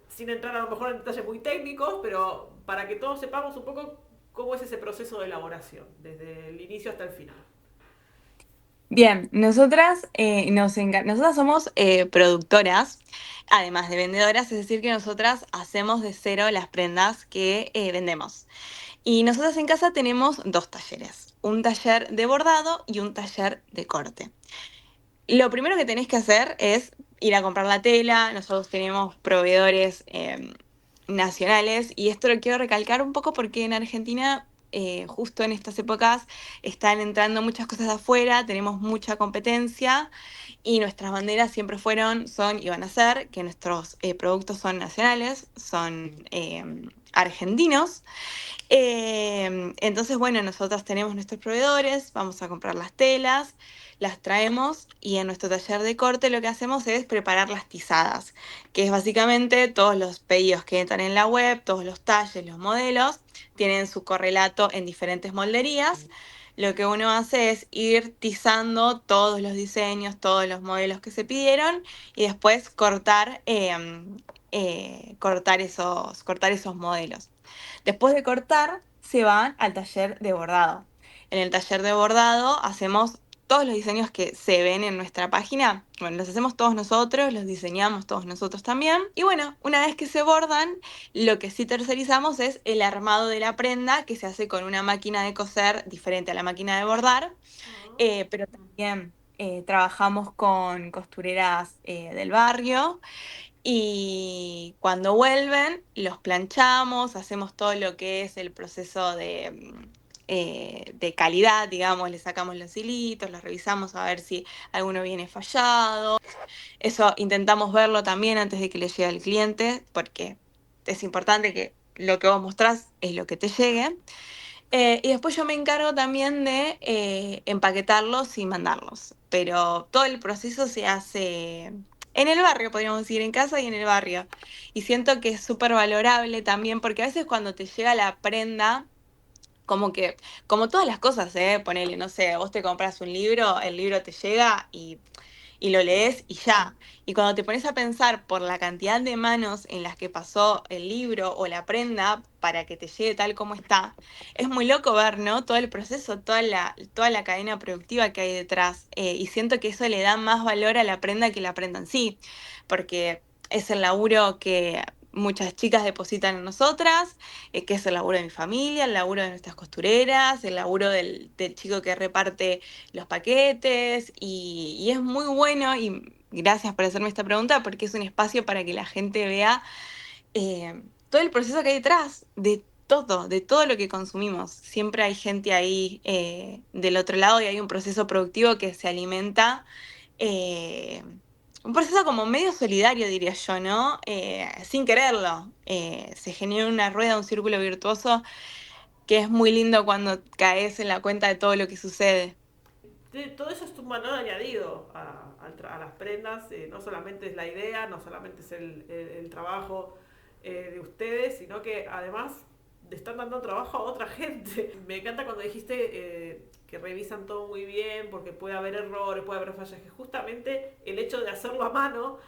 Sin entrar a lo mejor en detalles muy técnicos, pero para que todos sepamos un poco cómo es ese proceso de elaboración, desde el inicio hasta el final. Bien, nosotras somos productoras, además de vendedoras, es decir, que nosotras hacemos de cero las prendas que vendemos. Y nosotras en casa tenemos dos talleres, un taller de bordado y un taller de corte. Lo primero que tenés que hacer es ir a comprar la tela. Nosotros tenemos proveedores nacionales y esto lo quiero recalcar un poco porque en Argentina, justo en estas épocas, están entrando muchas cosas de afuera, tenemos mucha competencia y nuestras banderas siempre son y van a ser que nuestros productos son nacionales, son argentinos. Entonces, bueno, nosotros tenemos nuestros proveedores, vamos a comprar las telas, las traemos y en nuestro taller de corte lo que hacemos es preparar las tizadas, que es básicamente todos los pedidos que entran en la web, todos los talles, los modelos, tienen su correlato en diferentes molderías. Lo que uno hace es ir tizando todos los diseños, todos los modelos que se pidieron y después cortar esos modelos. Después de cortar, se van al taller de bordado. En el taller de bordado hacemos todos los diseños que se ven en nuestra página. Bueno, los hacemos todos nosotros, los diseñamos todos nosotros también. Y bueno, una vez que se bordan, lo que sí tercerizamos es el armado de la prenda, que se hace con una máquina de coser diferente a la máquina de bordar. Pero también trabajamos con costureras del barrio y cuando vuelven, los planchamos, hacemos todo lo que es el proceso de calidad, digamos, le sacamos los hilitos, los revisamos a ver si alguno viene fallado. Eso intentamos verlo también antes de que le llegue al cliente, porque es importante que lo que vos mostrás es lo que te llegue. Y después yo me encargo también de empaquetarlos y mandarlos. Pero todo el proceso se hace en el barrio, podríamos decir, en casa y en el barrio. Y siento que es súper valorable también, porque a veces cuando te llega la prenda, como todas las cosas, ponele, no sé, vos te compras un libro, el libro te llega y lo lees y ya. Y cuando te pones a pensar por la cantidad de manos en las que pasó el libro o la prenda para que te llegue tal como está, es muy loco ver, ¿no? Todo el proceso, toda la cadena productiva que hay detrás. Y siento que eso le da más valor a la prenda que la prenda en sí, porque es el laburo que muchas chicas depositan en nosotras, que es el laburo de mi familia, el laburo de nuestras costureras, el laburo del chico que reparte los paquetes y es muy bueno y gracias por hacerme esta pregunta porque es un espacio para que la gente vea todo el proceso que hay detrás de todo lo que consumimos. Siempre hay gente ahí del otro lado y hay un proceso productivo que se alimenta. eh, un proceso como medio solidario, diría yo, ¿no? Sin quererlo. Se genera una rueda, un círculo virtuoso que es muy lindo cuando caes en la cuenta de todo lo que sucede. Todo eso es un valor añadido a las prendas, no solamente es la idea, no solamente es el trabajo de ustedes, sino que además están dando trabajo a otra gente. Me encanta cuando dijiste que revisan todo muy bien, porque puede haber errores, puede haber fallas, que justamente el hecho de hacerlo a mano,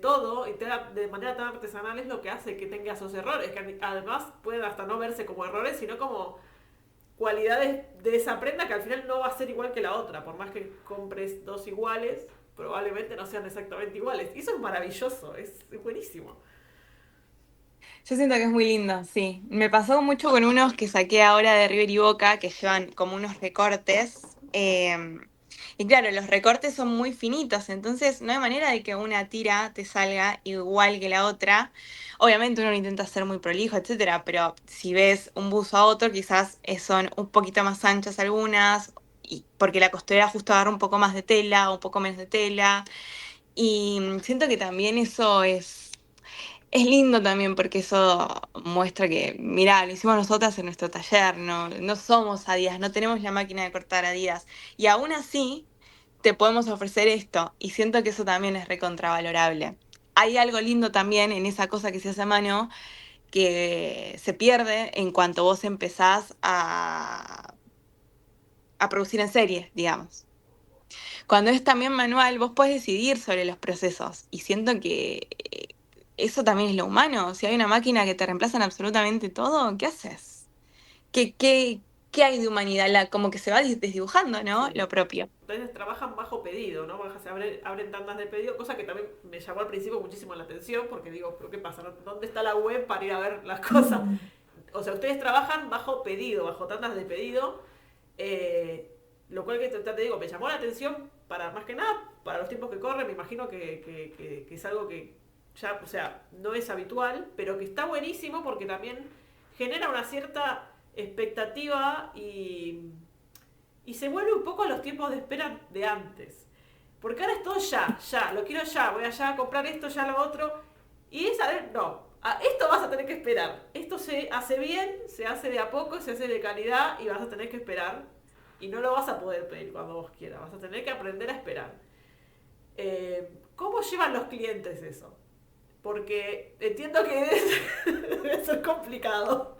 todo, y de manera tan artesanal, es lo que hace que tenga esos errores, que además pueden hasta no verse como errores, sino como cualidades de esa prenda que al final no va a ser igual que la otra, por más que compres dos iguales, probablemente no sean exactamente iguales. Y eso es maravilloso, es buenísimo. Yo siento que es muy lindo, sí. Me pasó mucho con unos que saqué ahora de River y Boca, que llevan como unos recortes. Y claro, los recortes son muy finitos, entonces no hay manera de que una tira te salga igual que la otra. Obviamente uno lo intenta ser muy prolijo, etcétera, pero si ves un buzo a otro, quizás son un poquito más anchas algunas, y porque la costurera justo agarra un poco más de tela, un poco menos de tela. Y siento que también eso es lindo también porque eso muestra que, mirá, lo hicimos nosotras en nuestro taller, no somos Adidas, no tenemos la máquina de cortar Adidas. Y aún así te podemos ofrecer esto. Y siento que eso también es recontravalorable. Hay algo lindo también en esa cosa que se hace a mano que se pierde en cuanto vos empezás a producir en serie, digamos. Cuando es también manual, vos podés decidir sobre los procesos. Y siento que eso también es lo humano. Si hay una máquina que te reemplaza en absolutamente todo, ¿qué haces? ¿Qué hay de humanidad? Como que se va desdibujando, ¿no? Sí. Lo propio. Entonces trabajan bajo pedido, ¿no? Se abren tandas de pedido, cosa que también me llamó al principio muchísimo la atención, porque digo, ¿pero qué pasa? ¿Dónde está la web para ir a ver las cosas? O sea, ustedes trabajan bajo pedido, bajo tandas de pedido, lo cual que te digo, me llamó la atención para, más que nada, para los tiempos que corren, me imagino que es algo que ya, o sea, no es habitual, pero que está buenísimo porque también genera una cierta expectativa y se vuelve un poco a los tiempos de espera de antes. Porque ahora es todo ya, lo quiero ya, voy allá a comprar esto, ya lo otro. Y es, a ver, no, esto vas a tener que esperar. Esto se hace bien, se hace de a poco, se hace de calidad y vas a tener que esperar. Y no lo vas a poder pedir cuando vos quieras, vas a tener que aprender a esperar. ¿Cómo llevan los clientes eso? Porque entiendo que debe ser complicado.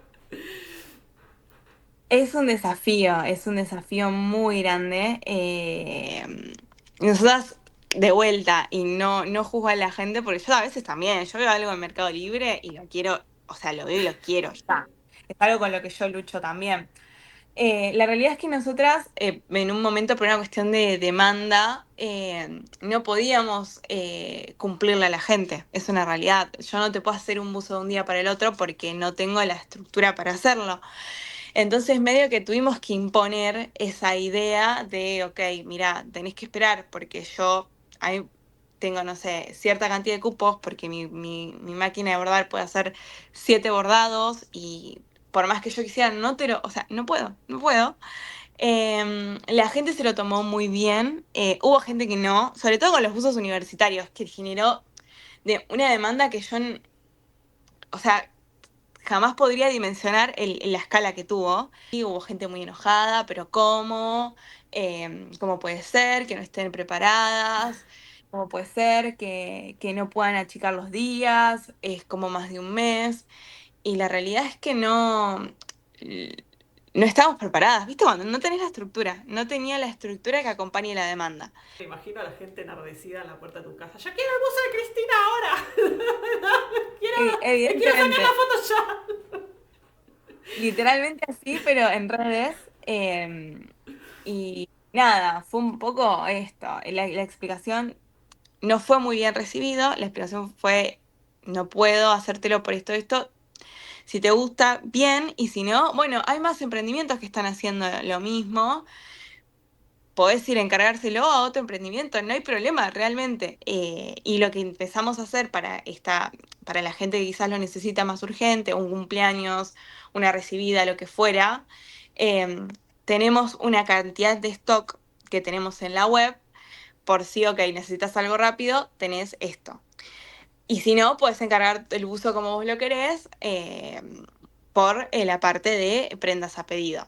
Es un desafío muy grande. Nosotras, de vuelta, y no juzgo a la gente, porque yo a veces también, yo veo algo en Mercado Libre y lo quiero, o sea, lo veo y lo quiero ya. Es algo con lo que yo lucho también. La realidad es que nosotras, en un momento por una cuestión de demanda, no podíamos cumplirle a la gente. Es una realidad. Yo no te puedo hacer un buzo de un día para el otro porque no tengo la estructura para hacerlo. Entonces, medio que tuvimos que imponer esa idea de, ok, mira, tenés que esperar porque yo ahí tengo, no sé, cierta cantidad de cupos porque mi máquina de bordar puede hacer 7 bordados y por más que yo quisiera, o sea, no puedo. La gente se lo tomó muy bien. Hubo gente que no, sobre todo con los buzos universitarios, que generó una demanda que o sea, jamás podría dimensionar la escala que tuvo. Y hubo gente muy enojada, pero ¿cómo? ¿Cómo puede ser que no estén preparadas? ¿Cómo puede ser que no puedan achicar los días? Es como más de un mes. Y la realidad es que no estábamos preparadas, ¿viste? Cuando no tenés la estructura, no tenía la estructura que acompañe la demanda. Me imagino a la gente enardecida en la puerta de tu casa. ¡Yo quiero el buzo de Cristina ahora! ¡Me quiero sacar Evidentemente, la foto ya! literalmente así, pero en redes. Y nada, fue un poco esto. La explicación no fue muy bien recibido. La explicación fue, no puedo hacértelo por esto. Si te gusta, bien. Y si no, bueno, hay más emprendimientos que están haciendo lo mismo. Podés ir a encargárselo a otro emprendimiento, no hay problema realmente. Y lo que empezamos a hacer para la gente que quizás lo necesita más urgente, un cumpleaños, una recibida, lo que fuera, tenemos una cantidad de stock que tenemos en la web, por si, ok, necesitas algo rápido, tenés esto. Y si no, puedes encargar el buzo como vos lo querés, por la parte de prendas a pedido.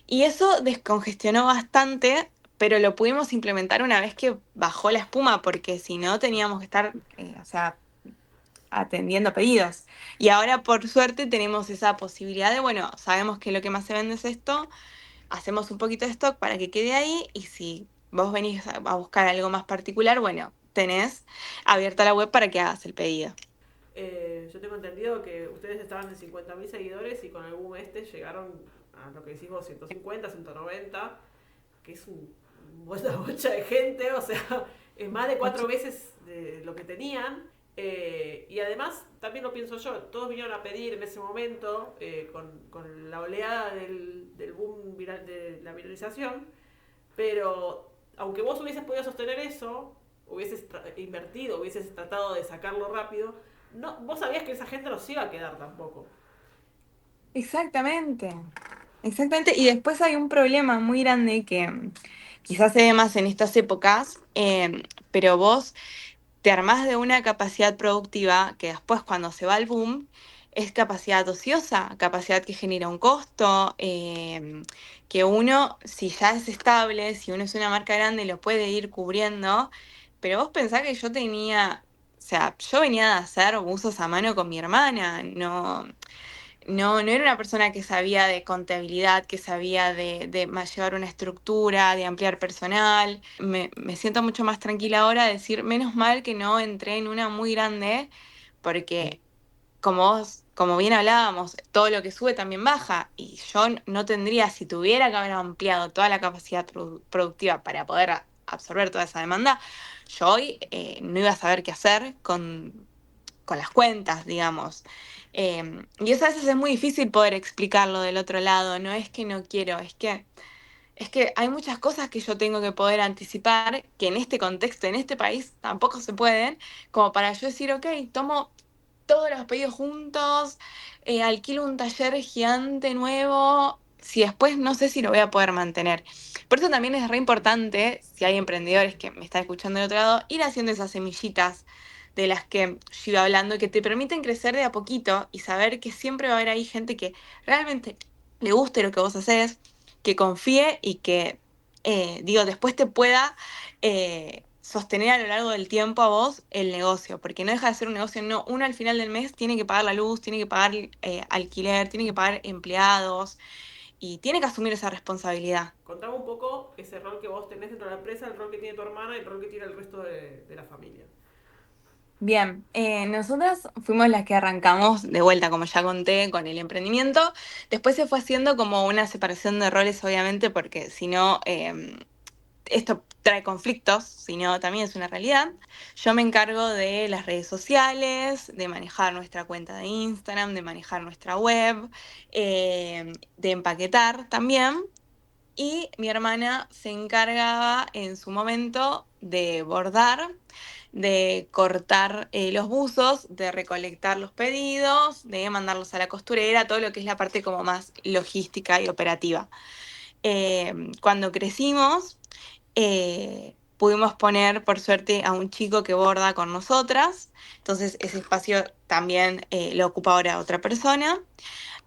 Y eso descongestionó bastante, pero lo pudimos implementar una vez que bajó la espuma, porque si no teníamos que estar, o sea, atendiendo pedidos. Y ahora, por suerte, tenemos esa posibilidad de, bueno, sabemos que lo que más se vende es esto, hacemos un poquito de stock para que quede ahí, y si vos venís a buscar algo más particular, bueno, tenés abierta la web para que hagas el pedido. Yo tengo entendido que ustedes estaban en 50.000 seguidores y con el boom llegaron a lo que decís vos, 150, 190, que es una bocha de gente, o sea, más de 4 veces de lo que tenían. Y además, también lo pienso yo, todos vinieron a pedir en ese momento, con la oleada del boom de la viralización, pero aunque vos hubieses podido sostener eso, hubieses invertido, hubieses tratado de sacarlo rápido, no, vos sabías que esa gente no se iba a quedar tampoco. Exactamente, exactamente. Y después hay un problema muy grande que quizás se ve más en estas épocas, pero vos te armás de una capacidad productiva que después cuando se va el boom es capacidad ociosa, capacidad que genera un costo, que uno, si ya es estable, si uno es una marca grande, lo puede ir cubriendo, pero vos pensás que yo tenía, o sea, yo venía de hacer buzos a mano con mi hermana, no era una persona que sabía de contabilidad, que sabía de llevar una estructura, de ampliar personal. Me siento mucho más tranquila ahora de decir, menos mal que no entré en una muy grande, porque como bien hablábamos, todo lo que sube también baja. Y yo no tendría, si tuviera que haber ampliado toda la capacidad productiva para poder absorber toda esa demanda, yo hoy no iba a saber qué hacer con las cuentas, digamos. Y eso a veces es muy difícil poder explicarlo del otro lado, no es que no quiero, es que hay muchas cosas que yo tengo que poder anticipar que en este contexto, en este país, tampoco se pueden, como para yo decir, ok, tomo todos los pedidos juntos, alquilo un taller gigante nuevo, si después no sé si lo voy a poder mantener. Por eso también es re importante, si hay emprendedores que me están escuchando del otro lado, ir haciendo esas semillitas de las que yo iba hablando, que te permiten crecer de a poquito y saber que siempre va a haber ahí gente que realmente le guste lo que vos haces, que confíe y que, digo, después te pueda sostener a lo largo del tiempo a vos el negocio, porque no deja de ser un negocio, no, uno al final del mes tiene que pagar la luz, tiene que pagar alquiler, tiene que pagar empleados y tiene que asumir esa responsabilidad. Contame un poco ese rol que vos tenés dentro de la empresa, el rol que tiene tu hermana y el rol que tiene el resto de la familia. Bien, nosotras fuimos las que arrancamos de vuelta, como ya conté, con el emprendimiento. Después se fue haciendo como una separación de roles, obviamente, porque si no, esto trae conflictos, si no, también es una realidad. Yo me encargo de las redes sociales, de manejar nuestra cuenta de Instagram, de manejar nuestra web, de empaquetar también. Y mi hermana se encargaba en su momento de bordar, de cortar los buzos, de recolectar los pedidos, de mandarlos a la costurera, todo lo que es la parte como más logística y operativa. Cuando crecimos, pudimos poner, por suerte, a un chico que borda con nosotras, entonces ese espacio también lo ocupa ahora otra persona.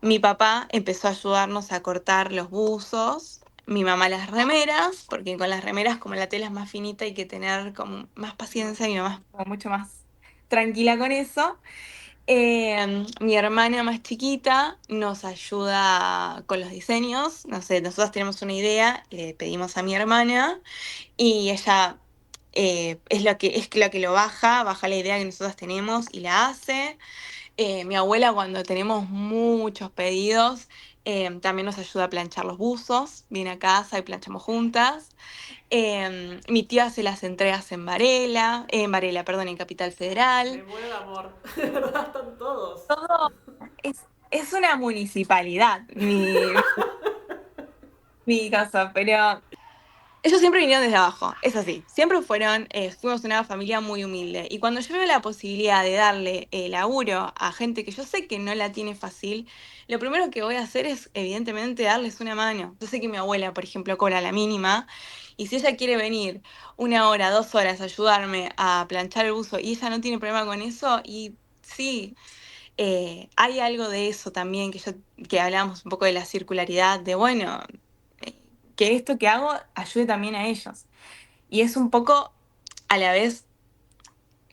Mi papá empezó a ayudarnos a cortar los buzos, mi mamá las remeras, porque con las remeras como la tela es más finita hay que tener como más paciencia, mi mamá es como mucho más tranquila con eso. Mi hermana más chiquita nos ayuda con los diseños, no sé, nosotros tenemos una idea, le pedimos a mi hermana y ella es lo que lo baja la idea que nosotros tenemos y la hace. Mi abuela cuando tenemos muchos pedidos también nos ayuda a planchar los buzos, viene a casa y planchamos juntas. Mi tía hace las entregas en Varela, perdón, en Capital Me Federal. muero de amor, de verdad están todos. Todo es una municipalidad, mi casa, pero ellos siempre vinieron desde abajo, es así. Siempre fuimos una familia muy humilde. Y cuando yo veo la posibilidad de darle laburo a gente que yo sé que no la tiene fácil, lo primero que voy a hacer es, evidentemente, darles una mano. Yo sé que mi abuela, por ejemplo, cobra la mínima. Y si ella quiere venir 1 hora, 2 horas a ayudarme a planchar el buzo y ella no tiene problema con eso, y sí, hay algo de eso también que hablábamos un poco de la circularidad, de bueno, eh, que esto que hago ayude también a ellos. Y es un poco a la vez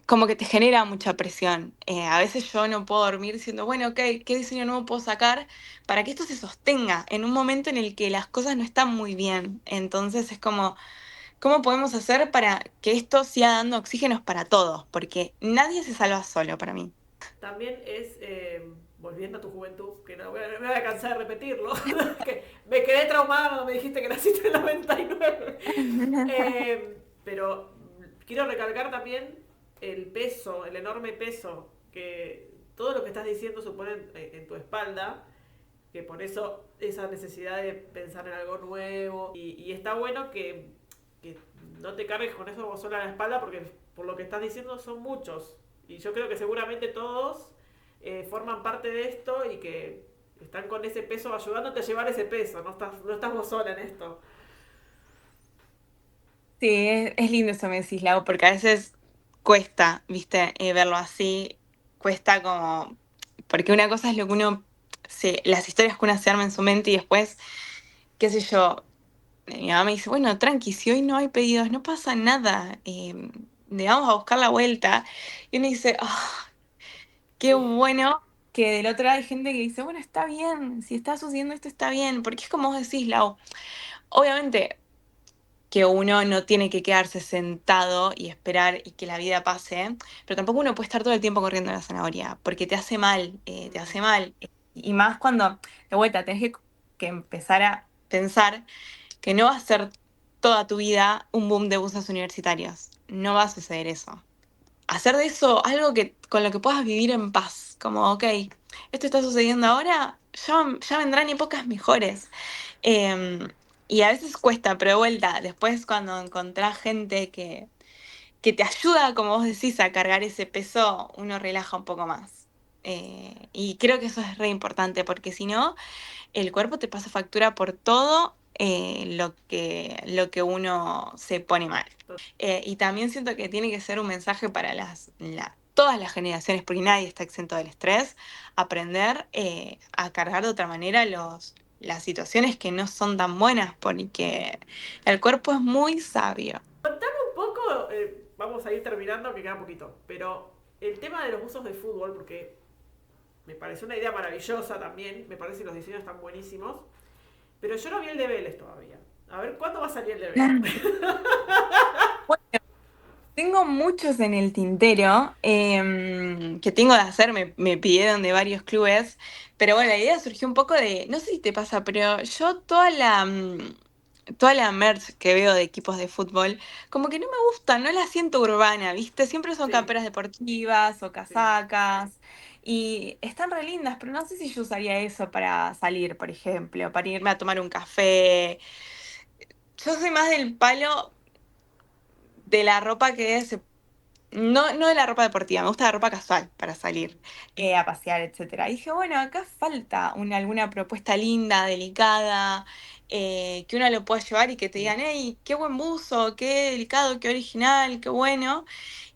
como que te genera mucha presión. A veces yo no puedo dormir diciendo, bueno, ok, ¿qué diseño nuevo puedo sacar para que esto se sostenga en un momento en el que las cosas no están muy bien? Entonces es como, ¿cómo podemos hacer para que esto siga dando oxígenos para todos? Porque nadie se salva solo para mí. También es, volviendo a tu juventud, que no me voy a cansar de repetirlo, que me quedé traumada cuando me dijiste que naciste en el 99. Pero quiero recalcar también el peso, el enorme peso que todo lo que estás diciendo supone en tu espalda, que por eso esa necesidad de pensar en algo nuevo, y está bueno que no te cargues con eso vos sola en la espalda, porque por lo que estás diciendo son muchos, y yo creo que seguramente todos forman parte de esto y que están con ese peso ayudándote a llevar ese peso, no estás vos sola en esto. Sí, es lindo eso me decís, Lau, porque a veces cuesta, viste, verlo así, cuesta como, porque una cosa es lo que uno, las historias que uno se arma en su mente y después, qué sé yo, mi mamá me dice, bueno, tranqui, si hoy no hay pedidos, no pasa nada, le vamos a buscar la vuelta. Y uno dice, ah, qué Sí. bueno que del otro lado hay gente que dice, bueno, está bien, si está sucediendo esto está bien, porque es como vos decís, Lau, obviamente que uno no tiene que quedarse sentado y esperar y que la vida pase, pero tampoco uno puede estar todo el tiempo corriendo la zanahoria, porque te hace mal, te hace mal. Y más cuando, de vuelta, tenés que empezar a pensar que no va a ser toda tu vida un boom de buses universitarios. No va a suceder eso. Hacer de eso algo que, con lo que puedas vivir en paz, como, ok, esto está sucediendo ahora, ya vendrán épocas mejores. Em, y a veces cuesta, pero de vuelta, después cuando encontrás gente que te ayuda, como vos decís, a cargar ese peso, uno relaja un poco más. Y creo que eso es re importante, porque si no, el cuerpo te pasa factura por todo lo que uno se pone mal. Y también siento que tiene que ser un mensaje para todas las generaciones, porque nadie está exento del estrés, aprender a cargar de otra manera las situaciones que no son tan buenas, porque el cuerpo es muy sabio. Un poco, vamos a ir terminando, que queda poquito, pero el tema de los buzos de fútbol, porque me pareció una idea maravillosa también, me parece que los diseños están buenísimos, pero yo no vi el de Vélez todavía. A ver, ¿cuándo va a salir el de Vélez? Tengo muchos en el tintero que tengo de hacer, me pidieron de varios clubes, pero bueno, la idea surgió un poco de, no sé si te pasa, pero yo toda la merch que veo de equipos de fútbol, como que no me gusta, no la siento urbana, ¿viste? Siempre son Sí, camperas deportivas o sí. casacas y están re lindas, pero no sé si yo usaría eso para salir, por ejemplo, para irme a tomar un café. Yo soy más del palo de la ropa que no de la ropa deportiva, me gusta la ropa casual para salir a pasear, etcétera. Y dije, bueno, acá falta alguna propuesta linda, delicada, que uno lo pueda llevar y que te digan, hey, qué buen buzo, qué delicado, qué original, qué bueno.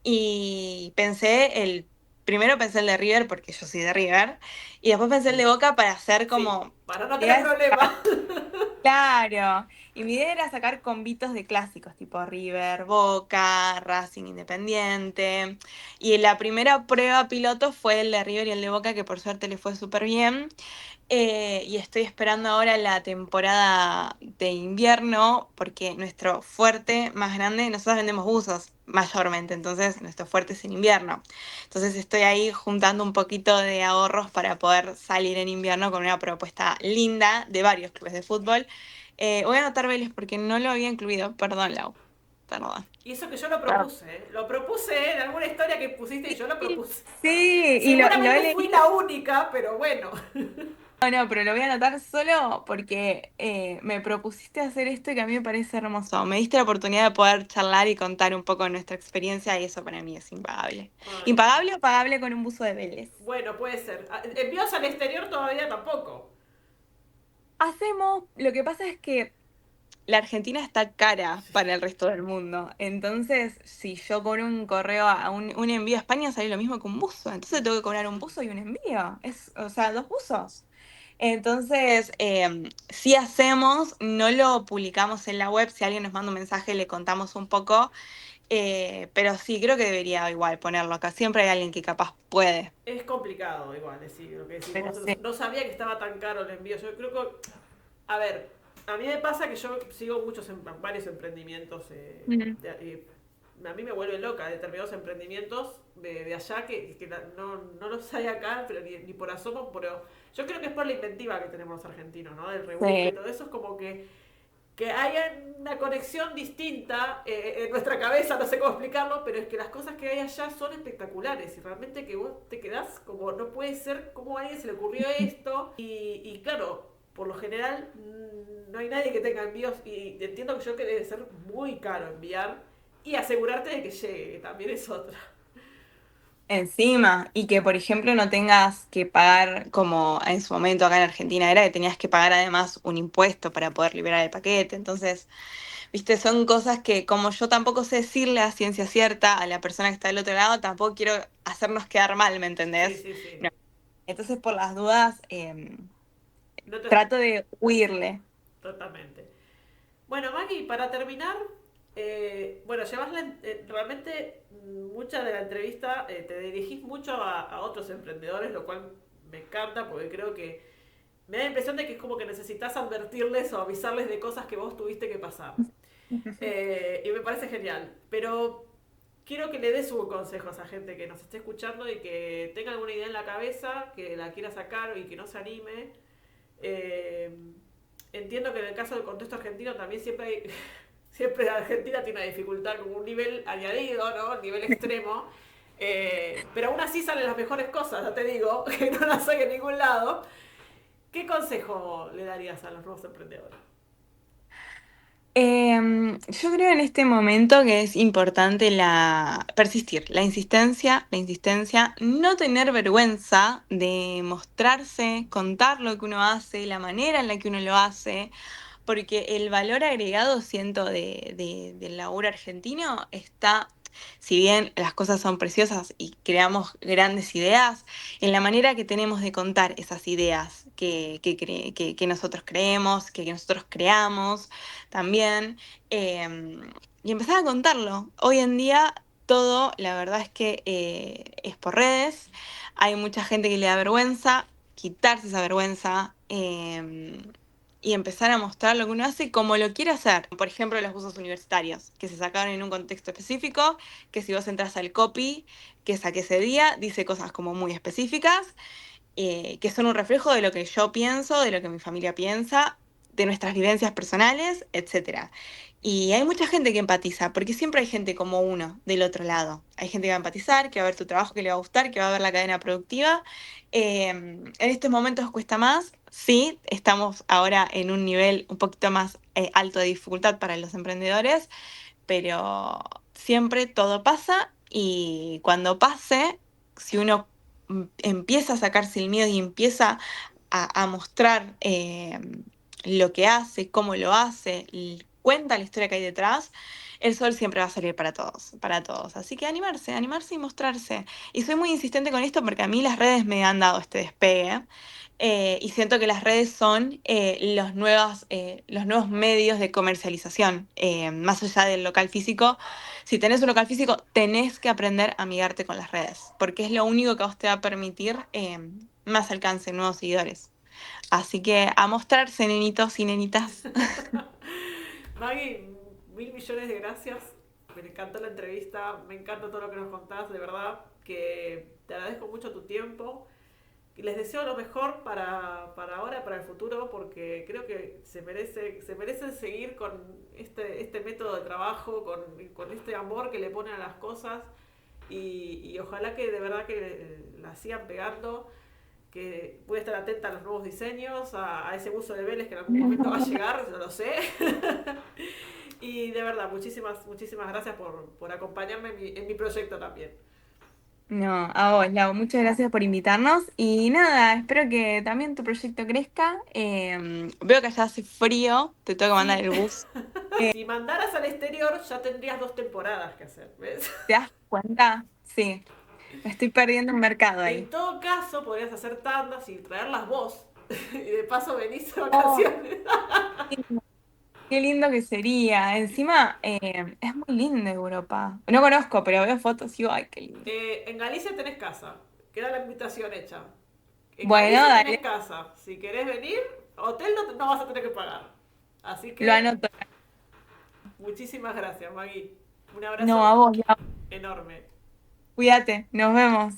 Y primero pensé el de River, porque yo soy de River, y después pensé el de Boca para hacer Sí, como... para no tener problema. Claro, y mi idea era sacar combitos de clásicos, tipo River, Boca, Racing Independiente. Y la primera prueba piloto fue el de River y el de Boca, que por suerte le fue súper bien. Y estoy esperando ahora la temporada de invierno, porque nuestro fuerte más grande, nosotros vendemos buzos mayormente, entonces nuestro fuerte es en invierno. Entonces estoy ahí juntando un poquito de ahorros para poder salir en invierno con una propuesta linda de varios clubes de fútbol. Voy a anotar Vélez porque no lo había incluido, perdón, Lau, perdón. Y eso que yo lo Ah. propuse, ¿eh? Lo propuse en alguna historia que pusiste y yo lo Sí, propuse. sí, y lo he Seguramente fui leído. la única, pero bueno. No, no, pero lo voy a anotar solo porque me propusiste hacer esto y que a mí me parece hermoso. Me diste la oportunidad de poder charlar y contar un poco de nuestra experiencia y eso para mí es impagable. Ay, ¿Impagable o pagable con un buzo de Vélez? bueno, puede ser. Envíos al exterior todavía tampoco. Hacemos, lo que pasa es que la Argentina está cara para el resto del mundo. Entonces, si yo cobro un correo un envío a España, sale lo mismo que un buzo. Entonces tengo que cobrar un buzo y un envío. O sea, dos buzos. Entonces, si hacemos, no lo publicamos en la web. Si alguien nos manda un mensaje, le contamos un poco. Pero sí, creo que debería igual ponerlo acá. Siempre hay alguien que capaz puede. Es complicado igual, decir lo que decís Pero vos. sí. No sabía que estaba tan caro el envío. Yo creo que, a ver, a mí me pasa que yo sigo varios emprendimientos. Mm. A mí me vuelve loca determinados emprendimientos de allá que no los hay acá, pero ni por asomo. Pero yo creo que es por la inventiva que tenemos los argentinos, ¿no? Del rebusque y Sí. todo eso. Es como que que haya una conexión distinta en nuestra cabeza, no sé cómo explicarlo, pero es que las cosas que hay allá son espectaculares y realmente que vos te quedás como, no puede ser, cómo a alguien se le ocurrió esto. Y claro, por lo general no hay nadie que tenga envíos y entiendo que yo que debe ser muy caro enviar y asegurarte de que llegue, que también es otra. Encima, y que por ejemplo no tengas que pagar como en su momento acá en Argentina era que tenías que pagar además un impuesto para poder liberar el paquete. Entonces, viste, son cosas que como yo tampoco sé decirle a ciencia cierta a la persona que está del otro lado, tampoco quiero hacernos quedar mal, ¿me Sí, entendés? sí, sí. No. Entonces, por las dudas, No te... trato de huirle. Totalmente. Bueno, Maggie, para terminar, bueno, llevas realmente mucha de la entrevista, te dirigís mucho a otros emprendedores, lo cual me encanta porque creo que me da la impresión de que es como que necesitas advertirles o avisarles de cosas que vos tuviste que pasar. Y me parece genial. Pero quiero que le des un consejo a esa gente que nos esté escuchando y que tenga alguna idea en la cabeza, que la quiera sacar y que no se anime. Eh, Entiendo que en el caso del contexto argentino también siempre hay, siempre Argentina tiene una dificultad como un nivel añadido, ¿no? Un nivel extremo. Pero aún así salen las mejores cosas, ya te digo, que no las hay en ningún lado. ¿Qué consejo le darías a los nuevos emprendedores? Yo creo en este momento que es importante persistir, la insistencia, no tener vergüenza de mostrarse, contar lo que uno hace, la manera en la que uno lo hace, porque el valor agregado, siento, del laburo argentino está, si bien las cosas son preciosas y creamos grandes ideas, en la manera que tenemos de contar esas ideas que nosotros creemos, que nosotros creamos también, eh, y empezar a contarlo. Hoy en día todo, la verdad es que es por redes, hay mucha gente que le da vergüenza, quitarse esa vergüenza. Y empezar a mostrar lo que uno hace como lo quiere hacer. Por ejemplo, los buzos universitarios, que se sacaron en un contexto específico, que si vos entras al copy que saqué ese día, dice cosas como muy específicas, que son un reflejo de lo que yo pienso, de lo que mi familia piensa, de nuestras vivencias personales, etcétera. Y hay mucha gente que empatiza, porque siempre hay gente como uno del otro lado. Hay gente que va a empatizar, que va a ver tu trabajo, que le va a gustar, que va a ver la cadena productiva. En estos momentos cuesta más, sí, estamos ahora en un nivel un poquito más alto de dificultad para los emprendedores, pero siempre todo pasa y cuando pase, si uno empieza a sacarse el miedo y empieza a mostrar lo que hace, cómo lo hace, y cuenta la historia que hay detrás, el sol siempre va a salir para todos, para todos. Así que animarse, animarse y mostrarse. Y soy muy insistente con esto porque a mí las redes me han dado este despegue. Y siento que las redes son los nuevos medios de comercialización. Más allá del local físico, si tenés un local físico, tenés que aprender a amigarte con las redes, porque es lo único que a vos te va a permitir más alcance, nuevos seguidores. Así que a mostrarse, nenitos y nenitas. Maggie, mil millones de gracias. Me encantó la entrevista, me encanta todo lo que nos contás, de verdad que te agradezco mucho tu tiempo. Y les deseo lo mejor para ahora, para el futuro, porque creo que se merecen seguir con este método de trabajo, con este amor que le ponen a las cosas y ojalá que de verdad que la sigan pegando, que voy a estar atenta a los nuevos diseños, a ese buzo de Vélez que en algún momento va a llegar, yo lo sé. Y de verdad, muchísimas gracias por acompañarme en mi proyecto también. No, a vos, Lau, muchas gracias por invitarnos y nada, espero que también tu proyecto crezca. Veo que allá hace frío, te tengo que mandar Sí, el bus. si mandaras al exterior ya tendrías 2 temporadas que hacer, ¿ves? ¿Te das cuenta? Sí, me estoy perdiendo un mercado En ahí. todo caso, podrías hacer tandas y traerlas vos. Y de paso venís de Oh, vacaciones. qué lindo que sería. Encima, es muy lindo Europa. No conozco, pero veo fotos y digo, ay, qué lindo. En Galicia tenés casa. Queda la invitación hecha. En Bueno, Galicia tenés dale, casa. Si querés venir, hotel no vas a tener que pagar. Así lo que anoto. muchísimas gracias, Maggie. Un No, a abrazo vos, Lau. enorme. Cuídate, nos vemos.